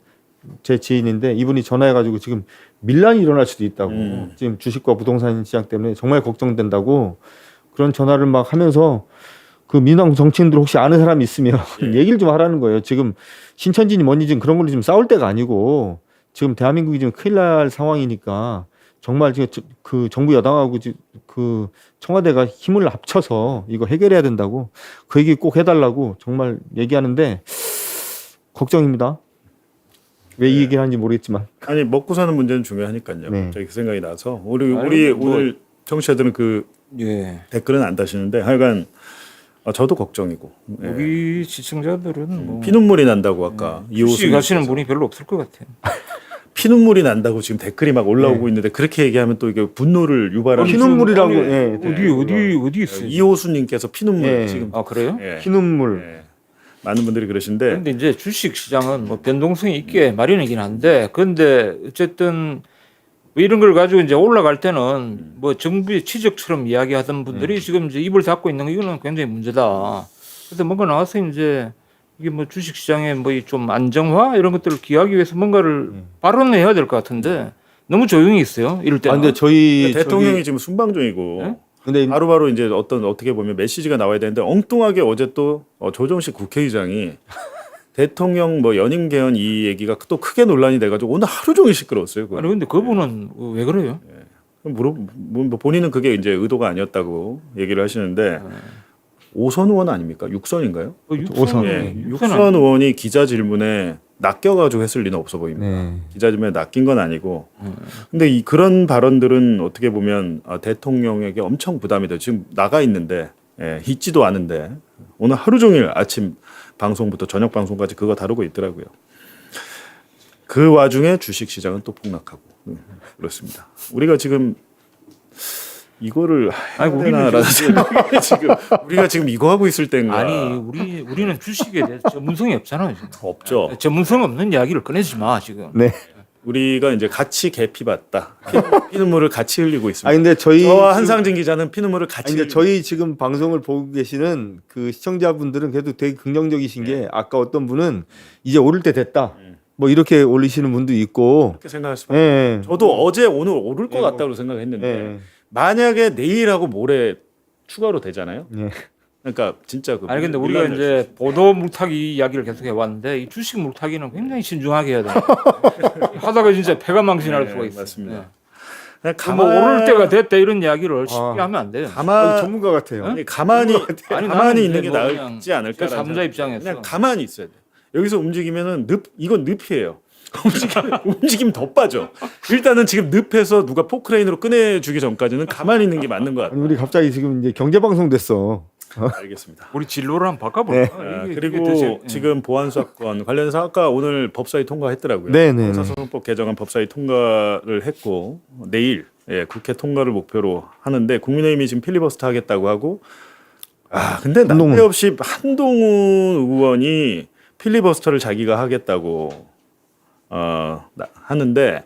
[SPEAKER 2] 제 지인인데 이분이 전화해가지고 지금 밀란이 일어날 수도 있다고 지금 주식과 부동산 시장 때문에 정말 걱정된다고 그런 전화를 막 하면서 그 민주당 정치인들 혹시 아는 사람이 있으면 얘기를 좀 하라는 거예요. 지금 신천지니 뭐니 지금 그런 걸로 지금 싸울 때가 아니고 지금 대한민국이 지금 큰일 날 상황이니까 정말 지금 그 정부 여당하고 그 청와대가 힘을 합쳐서 이거 해결해야 된다고 그 얘기 꼭 해달라고 정말 얘기하는데 걱정입니다. 왜 이 얘기를 하는지 모르겠지만.
[SPEAKER 1] 아니 먹고 사는 문제는 중요하니까요.
[SPEAKER 2] 네.
[SPEAKER 1] 갑자기 그 생각이 나서 우리
[SPEAKER 3] 아니, 뭐-
[SPEAKER 1] 오늘 청취자들은 그
[SPEAKER 3] 예.
[SPEAKER 1] 댓글은 안 다시는데 하여간 저도 걱정이고 예.
[SPEAKER 3] 우리 시청자들은 뭐
[SPEAKER 1] 피눈물이 난다고 아까
[SPEAKER 3] 주식
[SPEAKER 1] 이호수
[SPEAKER 3] 하시는 분이 별로 없을 것 같아요.
[SPEAKER 1] 피눈물이 난다고 지금 댓글이 막 올라오고 있는데 그렇게 얘기하면 또 이게 분노를 유발하는
[SPEAKER 2] 피눈물이라고,
[SPEAKER 3] 아니,
[SPEAKER 2] 예,
[SPEAKER 3] 어디 있어요?
[SPEAKER 1] 이호수님께서 피눈물
[SPEAKER 2] 예.
[SPEAKER 1] 지금
[SPEAKER 3] 아 그래요?
[SPEAKER 1] 예.
[SPEAKER 2] 피눈물.
[SPEAKER 1] 예. 많은 분들이 그러신데
[SPEAKER 3] 그런데 이제 주식 시장은 뭐 변동성이 있게 마련이긴 한데, 근데 어쨌든 뭐 이런 걸 가지고 이제 올라갈 때는 뭐 정부의 치적처럼 이야기하던 분들이 지금 이제 입을 닫고 있는 거 이거는 굉장히 문제다. 근데 뭔가 나와서 이제 이게 뭐 주식 시장에 뭐 좀 안정화 이런 것들을 기하기 위해서 뭔가를 발언해야 될 것 같은데 너무 조용히 있어요. 이럴
[SPEAKER 2] 아
[SPEAKER 3] 때는.
[SPEAKER 2] 근데 저희
[SPEAKER 1] 대통령이 지금 순방 중이고
[SPEAKER 3] 네?
[SPEAKER 2] 근데
[SPEAKER 1] 바로바로 이제 어떻게 보면 메시지가 나와야 되는데 엉뚱하게 어제 또 조정식 국회의장이 대통령 뭐 연임 개헌 이 얘기가 또 크게 논란이 돼가지고 오늘 하루 종일 시끄러웠어요. 그거.
[SPEAKER 3] 아니 근데 그분은 왜 그래요?
[SPEAKER 1] 뭐 본인은 그게 이제 의도가 아니었다고 얘기를 하시는데 오선 의원 아닙니까? 육선인가요?
[SPEAKER 2] 오선.
[SPEAKER 1] 예, 육선 의원이 기자 질문에 낚여가지고 했을 리는 없어 보입니다.
[SPEAKER 2] 네.
[SPEAKER 1] 기자 질문에 낚인 건 아니고. 근데 그런 발언들은 어떻게 보면 대통령에게 엄청 부담이 돼요. 지금 나가 있는데 있지도 않은데 오늘 하루 종일 아침 방송부터 저녁 방송까지 그거 다루고 있더라고요. 그 와중에 주식 시장은 또 폭락하고 그렇습니다. 우리가 지금 이거를
[SPEAKER 3] 아니,
[SPEAKER 1] 해야
[SPEAKER 3] 우리는
[SPEAKER 1] 되나라는 생각이 지금 우리가 지금 이거 하고 있을 때인가?
[SPEAKER 3] 아니 우리는 주식에 대해서 전문성이 없잖아요. 지금.
[SPEAKER 1] 없죠.
[SPEAKER 3] 전문성 없는 이야기를 꺼내지 마 지금.
[SPEAKER 2] 네.
[SPEAKER 1] 우리가 이제 같이 계피받다. 피눈물을 같이 흘리고 있습니다.
[SPEAKER 2] 아 근데 저희
[SPEAKER 1] 저와 한상진 기자는 피눈물을
[SPEAKER 2] 아니,
[SPEAKER 1] 같이
[SPEAKER 2] 근데 저희 지금 방송을 보고 계시는 그 시청자분들은 그래도 되게 긍정적이신 게 아까 어떤 분은 이제 오를 때 됐다. 뭐 이렇게 올리시는 분도 있고.
[SPEAKER 1] 그렇게 생각할 수밖에.
[SPEAKER 2] 예.
[SPEAKER 1] 저도 어제 오늘 오를 것 같다고 생각했는데
[SPEAKER 2] 예.
[SPEAKER 1] 만약에 내일하고 모레 추가로 되잖아요.
[SPEAKER 2] 예.
[SPEAKER 1] 그러니까 진짜 그
[SPEAKER 3] 아니 근데 우리가
[SPEAKER 1] 밀란을
[SPEAKER 3] 이제 보도 물타기 이야기를 계속 해왔는데 이 주식 물타기는 굉장히 신중하게 해야 돼. 하다가 진짜 패가 망신할
[SPEAKER 1] 네,
[SPEAKER 3] 수가 있어.
[SPEAKER 1] 맞습니다.
[SPEAKER 3] 네.
[SPEAKER 1] 그냥
[SPEAKER 3] 뭐 오를 때가 됐다 이런 이야기를 쉽게
[SPEAKER 2] 아.
[SPEAKER 3] 하면 안 돼요.
[SPEAKER 2] 전문가 같아요.
[SPEAKER 1] 아니, 가만히
[SPEAKER 3] 아니, 나는
[SPEAKER 1] 가만히
[SPEAKER 3] 이제
[SPEAKER 1] 있는 게
[SPEAKER 3] 뭐 그냥
[SPEAKER 1] 낫지 않을까?
[SPEAKER 3] 저 삼자 입장에서.
[SPEAKER 1] 그냥 가만히 있어야 돼. 여기서 움직이면은 이건 늪이에요. 움직이면 더 빠져. 일단은 지금 늪에서 누가 포크레인으로 꺼내주기 전까지는 가만히 있는 게 맞는 것 같아요.
[SPEAKER 2] 아니, 우리 갑자기 지금 이제 경제 방송 됐어.
[SPEAKER 1] 알겠습니다.
[SPEAKER 3] 우리 진로를 한번 바꿔볼까?
[SPEAKER 1] 그리고 지금 보안사건 관련해서 아까 오늘 법사위 통과했더라고요.
[SPEAKER 2] 네네.
[SPEAKER 1] 형사소송법 개정안 법사위 통과를 했고 내일 국회 통과를 목표로 하는데 국민의힘이 지금 필리버스터 하겠다고 하고 근데 난데없이 한동훈 의원이 필리버스터를 자기가 하겠다고 하는데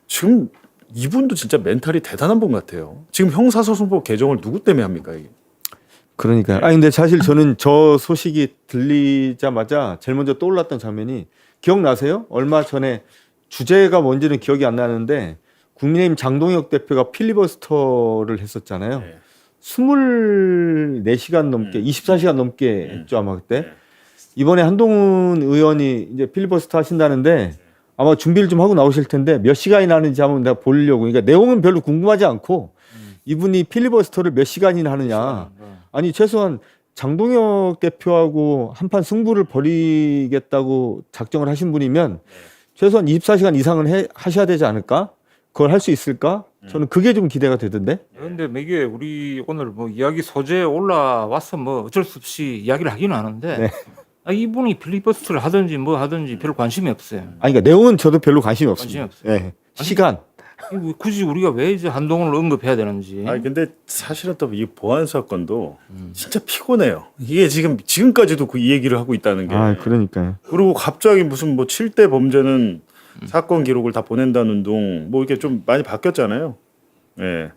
[SPEAKER 1] 지금 이분도 진짜 멘탈이 대단한 분 같아요. 지금 형사소송법 개정을 누구 때문에 합니까 이게?
[SPEAKER 2] 그러니까요. 아니 근데 사실 저는 저 소식이 들리자마자 제일 먼저 떠올랐던 장면이 기억나세요? 얼마 전에 주제가 뭔지는 기억이 안 나는데 국민의힘 장동혁 대표가 필리버스터를 했었잖아요.
[SPEAKER 1] 네.
[SPEAKER 2] 24시간 넘게 24시간 넘게 했죠 아마 그때. 이번에 한동훈 의원이 이제 필리버스터 하신다는데 아마 준비를 좀 하고 나오실 텐데 몇 시간이나 하는지 한번 내가 보려고. 그러니까 내용은 별로 궁금하지 않고 이분이 필리버스터를 몇 시간이나 하느냐. 아니 최소한 장동혁 대표하고 한판 승부를 벌이겠다고 작정을 하신 분이면 최소한 24시간 이상은 하셔야 되지 않을까? 그걸 할 수 있을까? 저는 그게 좀 기대가 되던데.
[SPEAKER 3] 그런데 이게 우리 오늘 뭐 이야기 소재에 올라와서 뭐 어쩔 수 없이 이야기를 하기는 하는데
[SPEAKER 2] 네.
[SPEAKER 3] 이분이 필리버스터를 하든지 뭐 하든지 별 관심이 없어요.
[SPEAKER 2] 아니 그러니까 내용은 저도 별로 관심이 없습니다.
[SPEAKER 3] 관심이 없어요.
[SPEAKER 2] 네. 시간.
[SPEAKER 3] 굳이 우리가 왜 이제 한동훈을 언급해야 되는지.
[SPEAKER 1] 아니 근데 사실은 또 이 보안 사건도 진짜 피곤해요. 이게 지금까지도 그 이 얘기를 하고 있다는 게.
[SPEAKER 2] 아, 그러니까요.
[SPEAKER 1] 그리고 갑자기 무슨 뭐 7대 범죄는 사건 기록을 다 보낸다는 둥 뭐 이게 좀 많이 바뀌었잖아요. 예.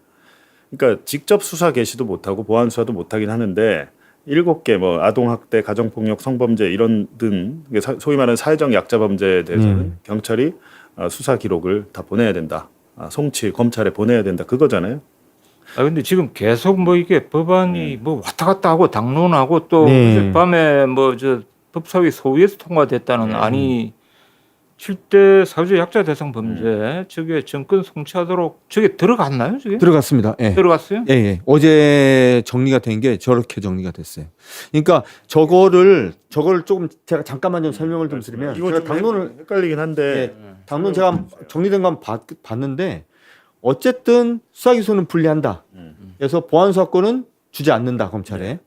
[SPEAKER 1] 그러니까 직접 수사 개시도 못하고 보안 수사도 못하긴 하는데 7개 뭐 아동학대, 가정폭력, 성범죄 이런 등 소위 말하는 사회적 약자 범죄에 대해서는 경찰이 수사 기록을 다 보내야 된다. 송치 검찰에 보내야 된다. 그거잖아요.
[SPEAKER 3] 아 근데 지금 계속 뭐 이게 법안이 뭐 왔다 갔다 하고 당론하고 또
[SPEAKER 2] 네.
[SPEAKER 3] 어젯밤에 뭐 저 법사위 소위에서 통과됐다는 안이 7대 사회적 약자 대상 범죄 저게 정권 송치하도록 저게 들어갔나요? 저게
[SPEAKER 2] 들어갔습니다. 예.
[SPEAKER 3] 들어갔어요?
[SPEAKER 2] 예, 예. 어제 정리가 된 게 저렇게 정리가 됐어요. 그러니까 저거를 조금 제가 잠깐만 좀 설명을 좀 드리면
[SPEAKER 1] 이거
[SPEAKER 2] 제가
[SPEAKER 1] 좀
[SPEAKER 2] 당론을
[SPEAKER 1] 헷갈리긴 한데
[SPEAKER 2] 예, 당론 제가 정리된 거 한번 봤는데 어쨌든 수사 기소는 분리한다. 그래서 보안 수사권은 주지 않는다 검찰에.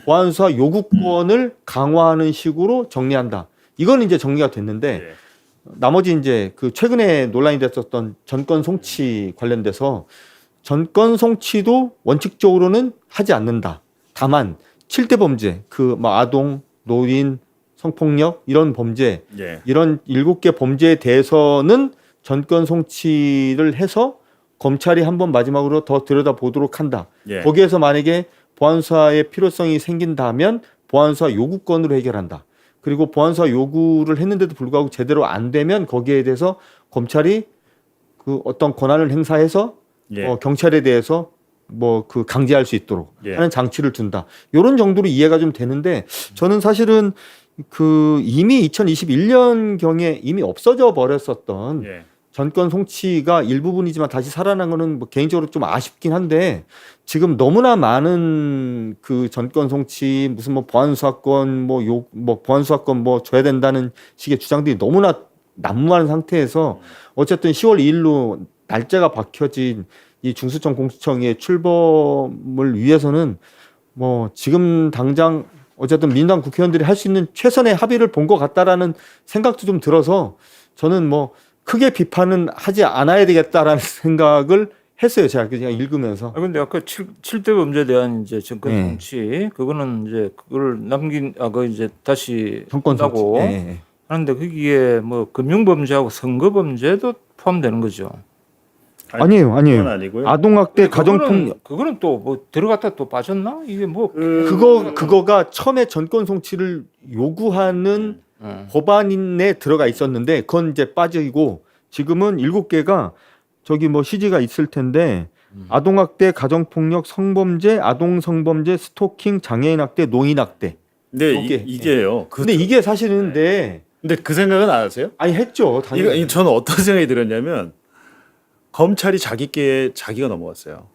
[SPEAKER 2] 보안 수사 요구권을 강화하는 식으로 정리한다. 이건 이제 정리가 됐는데
[SPEAKER 1] 예.
[SPEAKER 2] 나머지 이제 그 최근에 논란이 됐었던 전권 송치 관련돼서 전권 송치도 원칙적으로는 하지 않는다. 다만 7대 범죄 그 뭐 아동, 노인, 성폭력 이런 범죄
[SPEAKER 1] 예.
[SPEAKER 2] 이런 7개 범죄에 대해서는 전권 송치를 해서 검찰이 한번 마지막으로 더 들여다보도록 한다.
[SPEAKER 1] 예.
[SPEAKER 2] 거기에서 만약에 보안수사의 필요성이 생긴다면 보안수사 요구권으로 해결한다. 그리고 보안수사 요구를 했는데도 불구하고 제대로 안 되면 거기에 대해서 검찰이 그 어떤 권한을 행사해서
[SPEAKER 1] 예.
[SPEAKER 2] 경찰에 대해서 뭐 그 강제할 수 있도록
[SPEAKER 1] 예.
[SPEAKER 2] 하는 장치를 둔다. 이런 정도로 이해가 좀 되는데 저는 사실은 그 이미 2021년 경에 이미 없어져 버렸었던
[SPEAKER 1] 예.
[SPEAKER 2] 전권 송치가 일부분이지만 다시 살아난 거는 뭐 개인적으로 좀 아쉽긴 한데 지금 너무나 많은 그 전권 송치 무슨 뭐 보안 수사권 뭐 보안 수사권 뭐 줘야 된다는 식의 주장들이 너무나 난무한 상태에서 어쨌든 10월 2일로 날짜가 박혀진 이 중수청 공수처의 출범을 위해서는 뭐 지금 당장 어쨌든 민주당 국회의원들이 할 수 있는 최선의 합의를 본 것 같다라는 생각도 좀 들어서 저는 뭐 크게 비판은 하지 않아야 되겠다라는 생각을 했어요. 제가 그냥 읽으면서.
[SPEAKER 3] 아 근데 아까 7대 범죄에 대한 이제 정권
[SPEAKER 2] 네.
[SPEAKER 3] 송치 그거는 이제 그걸 그 이제 다시
[SPEAKER 2] 정권 송치.
[SPEAKER 3] 한다고
[SPEAKER 2] 예, 예.
[SPEAKER 3] 하는데 거기에 뭐 금융 범죄하고 선거 범죄도 포함되는 거죠.
[SPEAKER 2] 아니에요,
[SPEAKER 1] 그건
[SPEAKER 2] 아니에요.
[SPEAKER 1] 아니고요.
[SPEAKER 2] 아동학대, 가정폭력
[SPEAKER 3] 그거는 또 뭐 들어갔다 또 빠졌나? 이게 뭐
[SPEAKER 2] 그거가 처음에 전권 송치를 요구하는 법안에 들어가 있었는데 그건 이제 빠지고 지금은 7개가 저기 뭐 CG가 있을 텐데 아동학대, 가정폭력, 성범죄, 아동성범죄, 스토킹, 장애인학대, 노인학대.
[SPEAKER 1] 근데
[SPEAKER 2] 요게.
[SPEAKER 1] 이게요.
[SPEAKER 2] 근데 이게 사실은
[SPEAKER 1] 근데 그 생각은 안 하세요?
[SPEAKER 2] 아니 했죠. 당연히.
[SPEAKER 1] 저는 어떤 생각이 들었냐면 검찰이 자기가 넘어갔어요.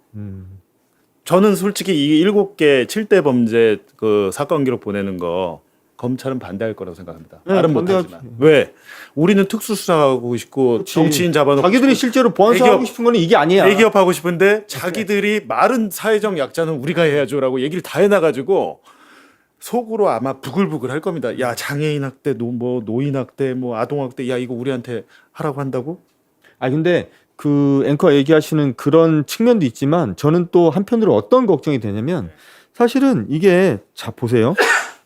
[SPEAKER 1] 저는 솔직히 이 7개 7대 범죄 그 사건 기록 보내는 거 검찰은 반대할 거라고 생각합니다.
[SPEAKER 2] 네,
[SPEAKER 1] 말은
[SPEAKER 2] 반대하지.
[SPEAKER 1] 못하지만 왜 우리는 특수수사하고 싶고
[SPEAKER 2] 그렇지.
[SPEAKER 1] 정치인 잡아놓고
[SPEAKER 2] 자기들이 실제로 보안수사하고 싶은 거는 이게 아니야.
[SPEAKER 1] 대기업 하고 싶은데 자기들이 말은 사회적 약자는 우리가 해야죠라고 얘기를 다 해놔가지고 속으로 아마 부글부글 할 겁니다. 야 장애인 학대, 노인 학대, 뭐 아동 학대, 야 이거 우리한테 하라고 한다고?
[SPEAKER 2] 아 근데 그 앵커 얘기하시는 그런 측면도 있지만 저는 또 한편으로 어떤 걱정이 되냐면 사실은 이게 자 보세요.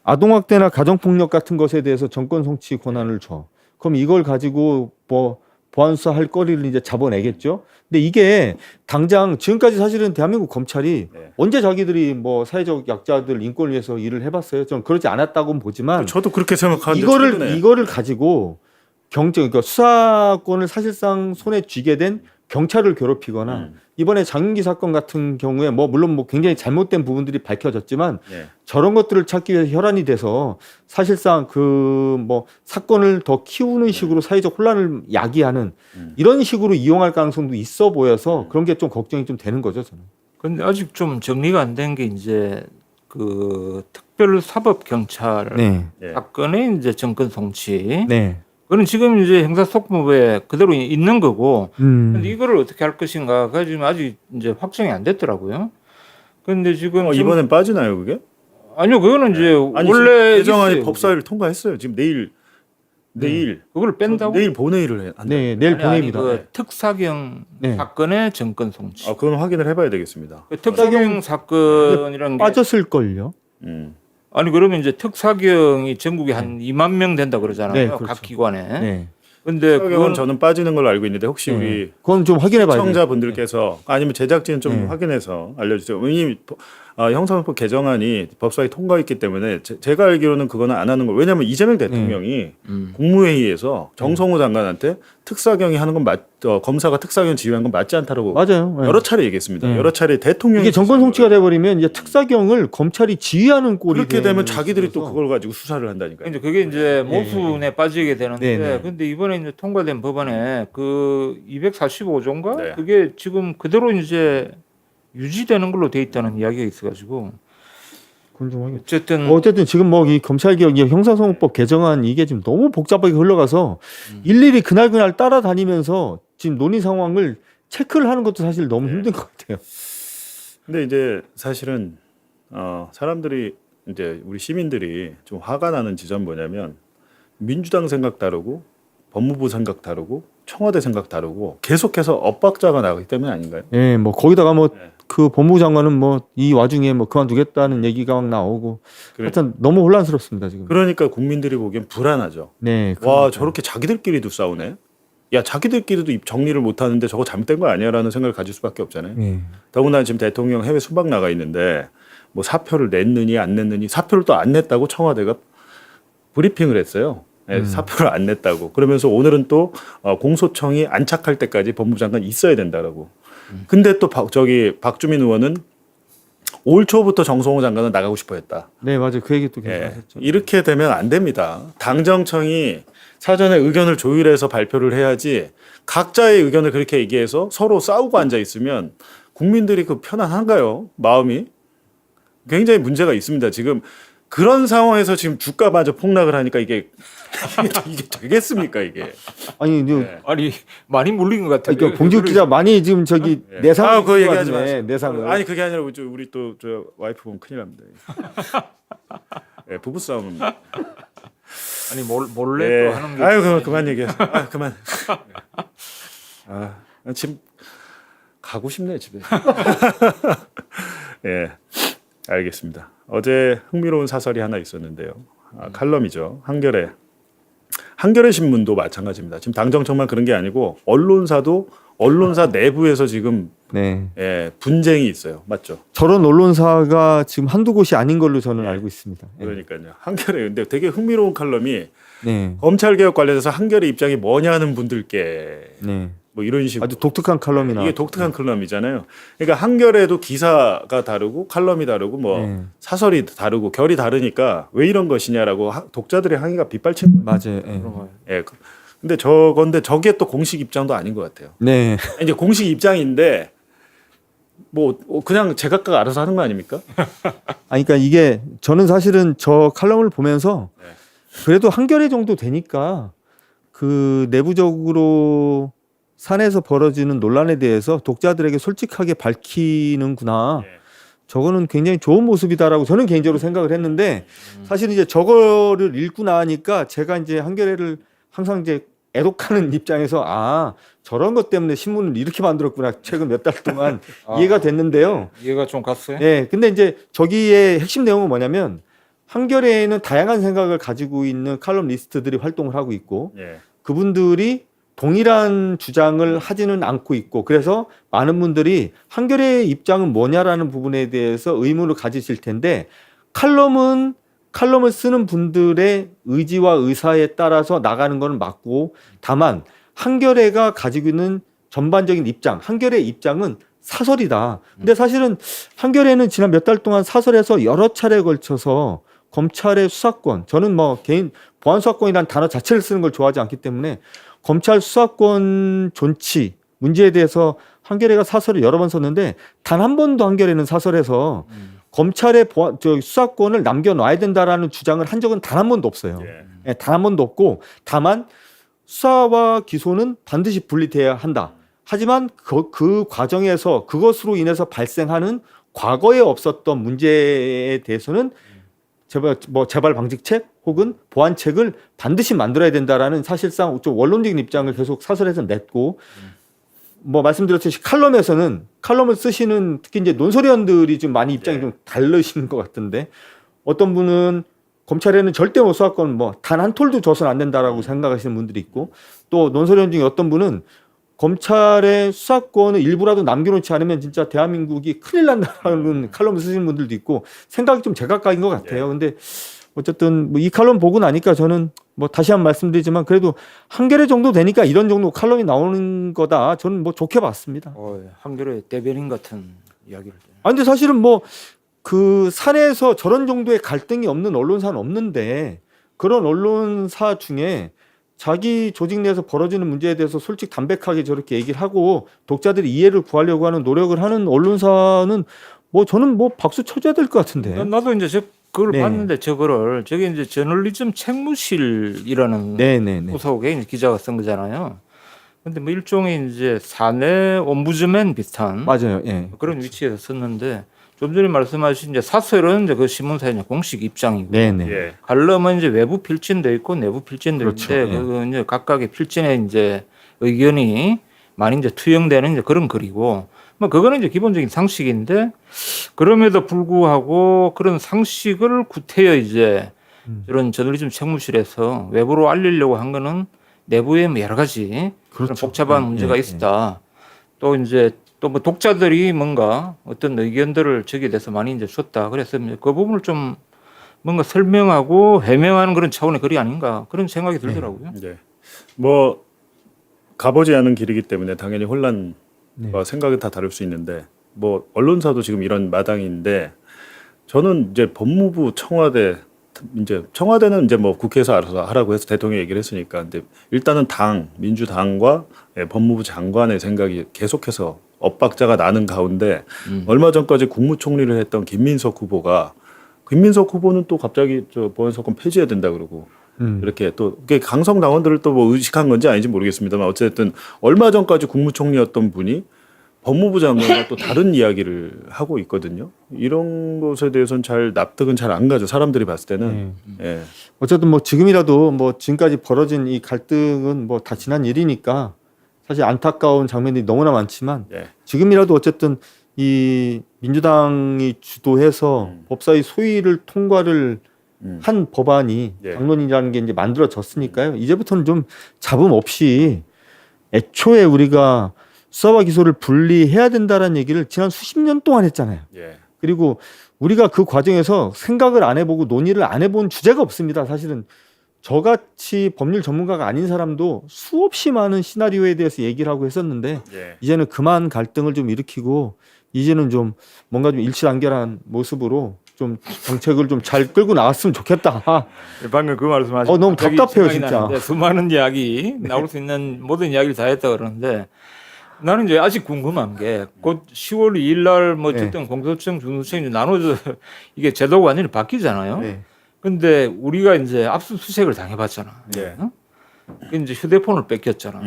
[SPEAKER 2] 아동학대나 가정폭력 같은 것에 대해서 정권 송치 권한을 줘. 그럼 이걸 가지고 뭐 보안수사 할 거리를 이제 잡아내겠죠. 근데 이게 당장 지금까지 사실은 대한민국 검찰이
[SPEAKER 1] 네.
[SPEAKER 2] 언제 자기들이 뭐 사회적 약자들 인권을 위해서 일을 해봤어요. 좀 그러지 않았다고는 보지만
[SPEAKER 1] 저도 그렇게 생각하는데 최근에.
[SPEAKER 2] 이거를 가지고 그러니까 수사권을 사실상 손에 쥐게 된 경찰을 괴롭히거나 이번에 장윤기 사건 같은 경우에 뭐 물론 뭐 굉장히 잘못된 부분들이 밝혀졌지만
[SPEAKER 1] 네.
[SPEAKER 2] 저런 것들을 찾기 위해서 혈안이 돼서 사실상 그 뭐 사건을 더 키우는 식으로 사회적 혼란을 야기하는 이런 식으로 이용할 가능성도 있어 보여서 그런 게 좀 걱정이 좀 되는 거죠 저는.
[SPEAKER 3] 근데 아직 좀 정리가 안 된 게 이제 그 특별사법경찰
[SPEAKER 2] 네.
[SPEAKER 1] 예.
[SPEAKER 3] 사건의 이제 정권 송치.
[SPEAKER 2] 네.
[SPEAKER 3] 그건 지금 이제 형사소송법에 그대로 있는 거고. 근데 이거를 어떻게 할 것인가가 지금 아직 이제 확정이 안 됐더라고요. 근데 지금
[SPEAKER 1] 이번엔 빠지나요 그게?
[SPEAKER 3] 아니요, 그거는 이제
[SPEAKER 1] 아니,
[SPEAKER 3] 원래
[SPEAKER 1] 개정안이
[SPEAKER 3] 있어요.
[SPEAKER 1] 법사위를 통과했어요. 지금 내일 내일
[SPEAKER 3] 그걸 뺀다고?
[SPEAKER 1] 내일 본회의를 한다.
[SPEAKER 2] 네, 내일
[SPEAKER 3] 아니,
[SPEAKER 2] 보냅니다.
[SPEAKER 3] 그 특사경
[SPEAKER 2] 네.
[SPEAKER 3] 사건의 정권 송치.
[SPEAKER 1] 그건 확인을 해봐야 되겠습니다.
[SPEAKER 3] 그 특사경 사건이라는 게
[SPEAKER 2] 빠졌을걸요.
[SPEAKER 1] 음.
[SPEAKER 3] 아니 그러면 이제 특사경이 전국에 한 2만 명 된다 그러잖아요.
[SPEAKER 2] 네, 그렇죠.
[SPEAKER 3] 각 기관에.
[SPEAKER 2] 네.
[SPEAKER 3] 근데
[SPEAKER 1] 그건
[SPEAKER 3] 그건
[SPEAKER 1] 저는 빠지는 걸로 알고 있는데 혹시
[SPEAKER 2] 네.
[SPEAKER 1] 우리
[SPEAKER 2] 그건 좀 확인해봐야 돼요.
[SPEAKER 1] 시청자분들께서 아니면 제작진 좀
[SPEAKER 2] 네.
[SPEAKER 1] 확인해서 알려주세요. 왜냐면 형사소송법 개정안이 법사위 통과했기 때문에 제가 알기로는 그거는 안 하는 거. 왜냐하면 이재명 대통령이 국무회의에서 정성호 장관한테 특사경이 하는 건 검사가 특사경 지휘한 건 맞지 않다라고
[SPEAKER 2] 맞아요. 네.
[SPEAKER 1] 여러 차례 얘기했습니다.
[SPEAKER 2] 네.
[SPEAKER 1] 여러 차례 대통령이
[SPEAKER 2] 이게 정권 송치가 돼버리면 이제 특사경을 검찰이 지휘하는 꼴이
[SPEAKER 1] 그렇게 되면
[SPEAKER 2] 되는
[SPEAKER 1] 자기들이 또
[SPEAKER 2] 것이어서.
[SPEAKER 1] 그걸 가지고 수사를 한다니까요.
[SPEAKER 3] 이제 그게 이제 모순에 빠지게 되는데,
[SPEAKER 2] 네, 네.
[SPEAKER 3] 근데 이번에 이제 통과된 법안에 그 245조인가
[SPEAKER 1] 네.
[SPEAKER 3] 그게 지금 그대로 이제 유지되는 걸로 돼 있다는 이야기가 있어가지고
[SPEAKER 2] 그건 좀 확인.
[SPEAKER 3] 어쨌든
[SPEAKER 2] 지금 뭐 이 검찰개혁, 이 형사소송법 개정안 이게 지금 너무 복잡하게 흘러가서 일일이 그날 따라다니면서 지금 논의 상황을 체크를 하는 것도 사실 너무 힘든 것 같아요.
[SPEAKER 1] 근데 이제 사실은 사람들이 이제 우리 시민들이 좀 화가 나는 지점 뭐냐면 민주당 생각 다르고 법무부 생각 다르고 청와대 생각 다르고 계속해서 엇박자가 나기 때문에 아닌가요?
[SPEAKER 2] 예, 뭐 거기다가 뭐
[SPEAKER 1] 네.
[SPEAKER 2] 그 법무부 장관은 뭐 이 와중에 뭐 그만두겠다는 얘기가 막 나오고 하여튼 너무 혼란스럽습니다 지금.
[SPEAKER 1] 그러니까 국민들이 보기엔 불안하죠.
[SPEAKER 2] 네.
[SPEAKER 1] 와 저렇게 자기들끼리도 싸우네. 야 자기들끼리도 정리를 못하는데 저거 잘못된 거 아니야라는 생각을 가질 수밖에 없잖아요.
[SPEAKER 2] 예.
[SPEAKER 1] 더군다나 지금 대통령 해외 순방 나가 있는데 뭐 사표를 냈느니 안 냈느니 사표를 또 안 냈다고 청와대가 브리핑을 했어요. 네, 사표를 안 냈다고. 그러면서 오늘은 또 공소청이 안착할 때까지 법무부 장관 있어야 된다라고. 근데 또 박주민 의원은 올 초부터 정성호 장관은 나가고 싶어했다.
[SPEAKER 2] 네, 맞아요. 그 얘기 또 계속
[SPEAKER 1] 예,
[SPEAKER 2] 하셨죠.
[SPEAKER 1] 이렇게 되면 안 됩니다. 당정청이 사전에 의견을 조율해서 발표를 해야지 각자의 의견을 그렇게 얘기해서 서로 싸우고 앉아 있으면 국민들이 그 편안한가요? 마음이 굉장히 문제가 있습니다. 지금 그런 상황에서 지금 주가마저 폭락을 하니까 이게 되겠습니까 이게?
[SPEAKER 2] 아니,
[SPEAKER 1] 네.
[SPEAKER 3] 아니 많이 물린 것 같아요.
[SPEAKER 2] 그러니까 봉지욱 기자 많이 지금 저기
[SPEAKER 1] 예.
[SPEAKER 2] 내상을
[SPEAKER 1] 그거
[SPEAKER 2] 입고
[SPEAKER 1] 얘기하지
[SPEAKER 2] 왔네,
[SPEAKER 1] 마세요.
[SPEAKER 2] 내상을.
[SPEAKER 1] 아니 그게 아니라 우리 또 저 와이프 보면 큰일 납니다. 예, 부부 싸움입니다.
[SPEAKER 3] 아니 몰래
[SPEAKER 1] 예.
[SPEAKER 3] 또 하는 게.
[SPEAKER 1] 아유 그만 얘기하세요. 그만. 지금 가고 싶네 집에. 예, 알겠습니다. 어제 흥미로운 사설이 하나 있었는데요. 칼럼이죠. 한겨레 신문도 마찬가지입니다. 지금 당정청만 그런 게 아니고 언론사 내부에서 지금
[SPEAKER 2] 네.
[SPEAKER 1] 분쟁이 있어요. 맞죠?
[SPEAKER 2] 저런 언론사가 지금 한두 곳이 아닌 걸로 저는 알고 있습니다. 예.
[SPEAKER 1] 그러니까요. 한겨레 근데 되게 흥미로운 칼럼이
[SPEAKER 2] 네.
[SPEAKER 1] 검찰 개혁 관련해서 한겨레 입장이 뭐냐는 분들께
[SPEAKER 2] 네.
[SPEAKER 1] 뭐 이런 식으로
[SPEAKER 2] 아주 독특한 칼럼이 나왔죠.
[SPEAKER 1] 이게 독특한 칼럼이잖아요. 그러니까 한겨레도 기사가 다르고 칼럼이 다르고 뭐
[SPEAKER 2] 네.
[SPEAKER 1] 사설이 다르고 결이 다르니까 왜 이런 것이냐라고 독자들의 항의가 빗발친 거예요.
[SPEAKER 2] 맞아요. 예.
[SPEAKER 3] 그런 거예요.
[SPEAKER 1] 예. 근데 저게 또 공식 입장도 아닌 것 같아요.
[SPEAKER 2] 네.
[SPEAKER 1] 이제 공식 입장인데 뭐 그냥 제각각 알아서 하는 거 아닙니까?
[SPEAKER 2] 그러니까 이게 저는 사실은 저 칼럼을 보면서
[SPEAKER 1] 네.
[SPEAKER 2] 그래도 한겨레 정도 되니까 그 내부적으로 산에서 벌어지는 논란에 대해서 독자들에게 솔직하게 밝히는구나.
[SPEAKER 1] 예.
[SPEAKER 2] 저거는 굉장히 좋은 모습이다라고 저는 개인적으로 생각을 했는데 사실 이제 저거를 읽고 나니까 제가 이제 한겨레를 항상 이제 애독하는 입장에서 저런 것 때문에 신문을 이렇게 만들었구나 최근 몇 달 동안 이해가 됐는데요.
[SPEAKER 3] 이해가 좀 갔어요.
[SPEAKER 2] 네, 근데 이제 저기에 핵심 내용은 뭐냐면 한겨레에는 다양한 생각을 가지고 있는 칼럼니스트들이 활동을 하고 있고
[SPEAKER 1] 예.
[SPEAKER 2] 그분들이 동일한 주장을 하지는 않고 있고 그래서 많은 분들이 한겨레의 입장은 뭐냐라는 부분에 대해서 의문을 가지실 텐데 칼럼을 쓰는 분들의 의지와 의사에 따라서 나가는 것은 맞고 다만 한겨레가 가지고 있는 전반적인 입장, 한겨레의 입장은 사설이다. 근데 사실은 한겨레는 지난 몇 달 동안 사설에서 여러 차례에 걸쳐서 검찰의 수사권, 저는 뭐 개인 보안 수사권이라는 단어 자체를 쓰는 걸 좋아하지 않기 때문에 검찰 수사권 존치 문제에 대해서 한겨레가 사설을 여러 번 썼는데 단 한 번도 한겨레는 사설에서 검찰의 수사권을 남겨놔야 된다라는 주장을 한 적은 단 한 번도 없어요.
[SPEAKER 1] 예.
[SPEAKER 2] 단 한 번도 없고 다만 수사와 기소는 반드시 분리돼야 한다. 하지만 그 과정에서 그것으로 인해서 발생하는 과거에 없었던 문제에 대해서는 재발 방지책 혹은 보완책을 반드시 만들어야 된다라는 사실상 좀 원론적인 입장을 계속 사설에서 냈고 뭐 말씀드렸듯이 칼럼을 쓰시는 특히 이제 논설위원들이 좀 많이 입장이 좀 다르시는 것 같은데 어떤 분은 검찰에는 절대 뭐 수사권 뭐 단 한 톨도 줘서는 안 된다라고 생각하시는 분들이 있고 또 논설위원 중에 어떤 분은 검찰의 수사권을 일부라도 남겨놓지 않으면 진짜 대한민국이 큰일 난다라는 칼럼을 쓰시는 분들도 있고 생각이 좀 제각각인 것 같아요. 근데 어쨌든 뭐 이 칼럼 보고 나니까 저는 뭐 다시 한번 말씀드리지만 그래도 한 개례 정도 되니까 이런 정도 칼럼이 나오는 거다. 저는 뭐 좋게 봤습니다.
[SPEAKER 3] 한겨레 대변인 같은 이야기를.
[SPEAKER 2] 아 근데 사실은 뭐 그 사내에서 저런 정도의 갈등이 없는 언론사는 없는데 그런 언론사 중에 자기 조직 내에서 벌어지는 문제에 대해서 솔직 담백하게 저렇게 얘기를 하고 독자들이 이해를 구하려고 하는 노력을 하는 언론사는 뭐 저는 뭐 박수 쳐줘야 될 것 같은데.
[SPEAKER 3] 나도 이제 그걸
[SPEAKER 2] 네.
[SPEAKER 3] 봤는데 저게 이제 저널리즘 책무실이라는
[SPEAKER 2] 네네네.
[SPEAKER 3] 소속의 기자가 쓴 거잖아요. 근데 뭐 일종의 이제 사내 옴부즈맨 비슷한
[SPEAKER 2] 맞아요. 예.
[SPEAKER 3] 그런 위치에서 썼는데 좀 전에 말씀하신 이제 사설은 이제 그 신문사의 이제 공식 입장이고
[SPEAKER 2] 네네.
[SPEAKER 1] 예.
[SPEAKER 3] 칼럼은 이제 외부 필진도 있고 내부 필진도
[SPEAKER 2] 그렇죠.
[SPEAKER 3] 있는데
[SPEAKER 2] 예.
[SPEAKER 3] 그 이제 각각의 필진에 이제 의견이 많이 이제 투영되는 이제 그런 글이고 뭐 그거는 이제 기본적인 상식인데 그럼에도 불구하고 그런 상식을 구태여 이제 이런 저널리즘 책무실에서 외부로 알리려고 한 거는 내부에 뭐 여러 가지 그런
[SPEAKER 2] 그렇죠.
[SPEAKER 3] 복잡한
[SPEAKER 2] 예,
[SPEAKER 3] 문제가
[SPEAKER 2] 예,
[SPEAKER 3] 있었다. 또 이제 또 뭐 독자들이 뭔가 어떤 의견들을 저기에 대해서 많이 이제 줬다. 그래서 그 부분을 좀 뭔가 설명하고 해명하는 그런 차원의 글이 아닌가 그런 생각이 들더라고요.
[SPEAKER 1] 예. 뭐 가보지 않은 길이기 때문에 당연히 혼란과 생각이 다 다를 수 있는데 뭐 언론사도 지금 이런 마당인데 저는 이제 법무부 청와대 이제 청와대는 이제 뭐 국회에서 알아서 하라고 해서 대통령이 얘기를 했으니까 근데 일단은 민주당과 법무부 장관의 생각이 계속해서 엇박자가 나는 가운데 얼마 전까지 국무총리를 했던 김민석 후보는 또 갑자기 저 보안사건 폐지해야 된다 그러고 이렇게 또 이게 강성 당원들을 또 뭐 의식한 건지 아닌지 모르겠습니다만 어쨌든 얼마 전까지 국무총리였던 분이 법무부 장관과 또 다른 이야기를 하고 있거든요. 이런 것에 대해서는 잘 납득은 잘 안 가죠. 사람들이 봤을 때는. 예.
[SPEAKER 2] 어쨌든 뭐 지금이라도 뭐 지금까지 벌어진 이 갈등은 뭐 다 지난 일이니까 사실 안타까운 장면들이 너무나 많지만
[SPEAKER 1] 예.
[SPEAKER 2] 지금이라도 어쨌든 이 민주당이 주도해서 법사위 소위를 통과를 한 법안이
[SPEAKER 1] 예.
[SPEAKER 2] 당론이라는 게 이제 만들어졌으니까요. 이제부터는 좀 잡음 없이 애초에 우리가 수사와 기소를 분리해야 된다라는 얘기를 지난 수십 년 동안 했잖아요.
[SPEAKER 1] 예.
[SPEAKER 2] 그리고 우리가 그 과정에서 생각을 안 해보고 논의를 안 해본 주제가 없습니다. 사실은 저같이 법률 전문가가 아닌 사람도 수없이 많은 시나리오에 대해서 얘기를 하고 했었는데
[SPEAKER 1] 예.
[SPEAKER 2] 이제는 그만 갈등을 좀 일으키고 이제는 좀 뭔가 좀 일치단결한 모습으로 좀 정책을 좀 잘 끌고 나갔으면 좋겠다.
[SPEAKER 3] 방금 그 말씀하신
[SPEAKER 2] 너무 답답해요, 진짜.
[SPEAKER 3] 수많은 이야기 나올 수 있는 모든 이야기를 다 했다 그러는데 나는 이제 아직 궁금한 게 곧 10월 2일 날 뭐
[SPEAKER 2] 네.
[SPEAKER 3] 어쨌든 공소청, 중소청이 나눠져 이게 제도가 완전히 바뀌잖아요.
[SPEAKER 2] 네.
[SPEAKER 3] 근데 우리가 이제 압수수색을 당해봤잖아.
[SPEAKER 1] 예.
[SPEAKER 3] 어? 이제 휴대폰을 뺏겼잖아.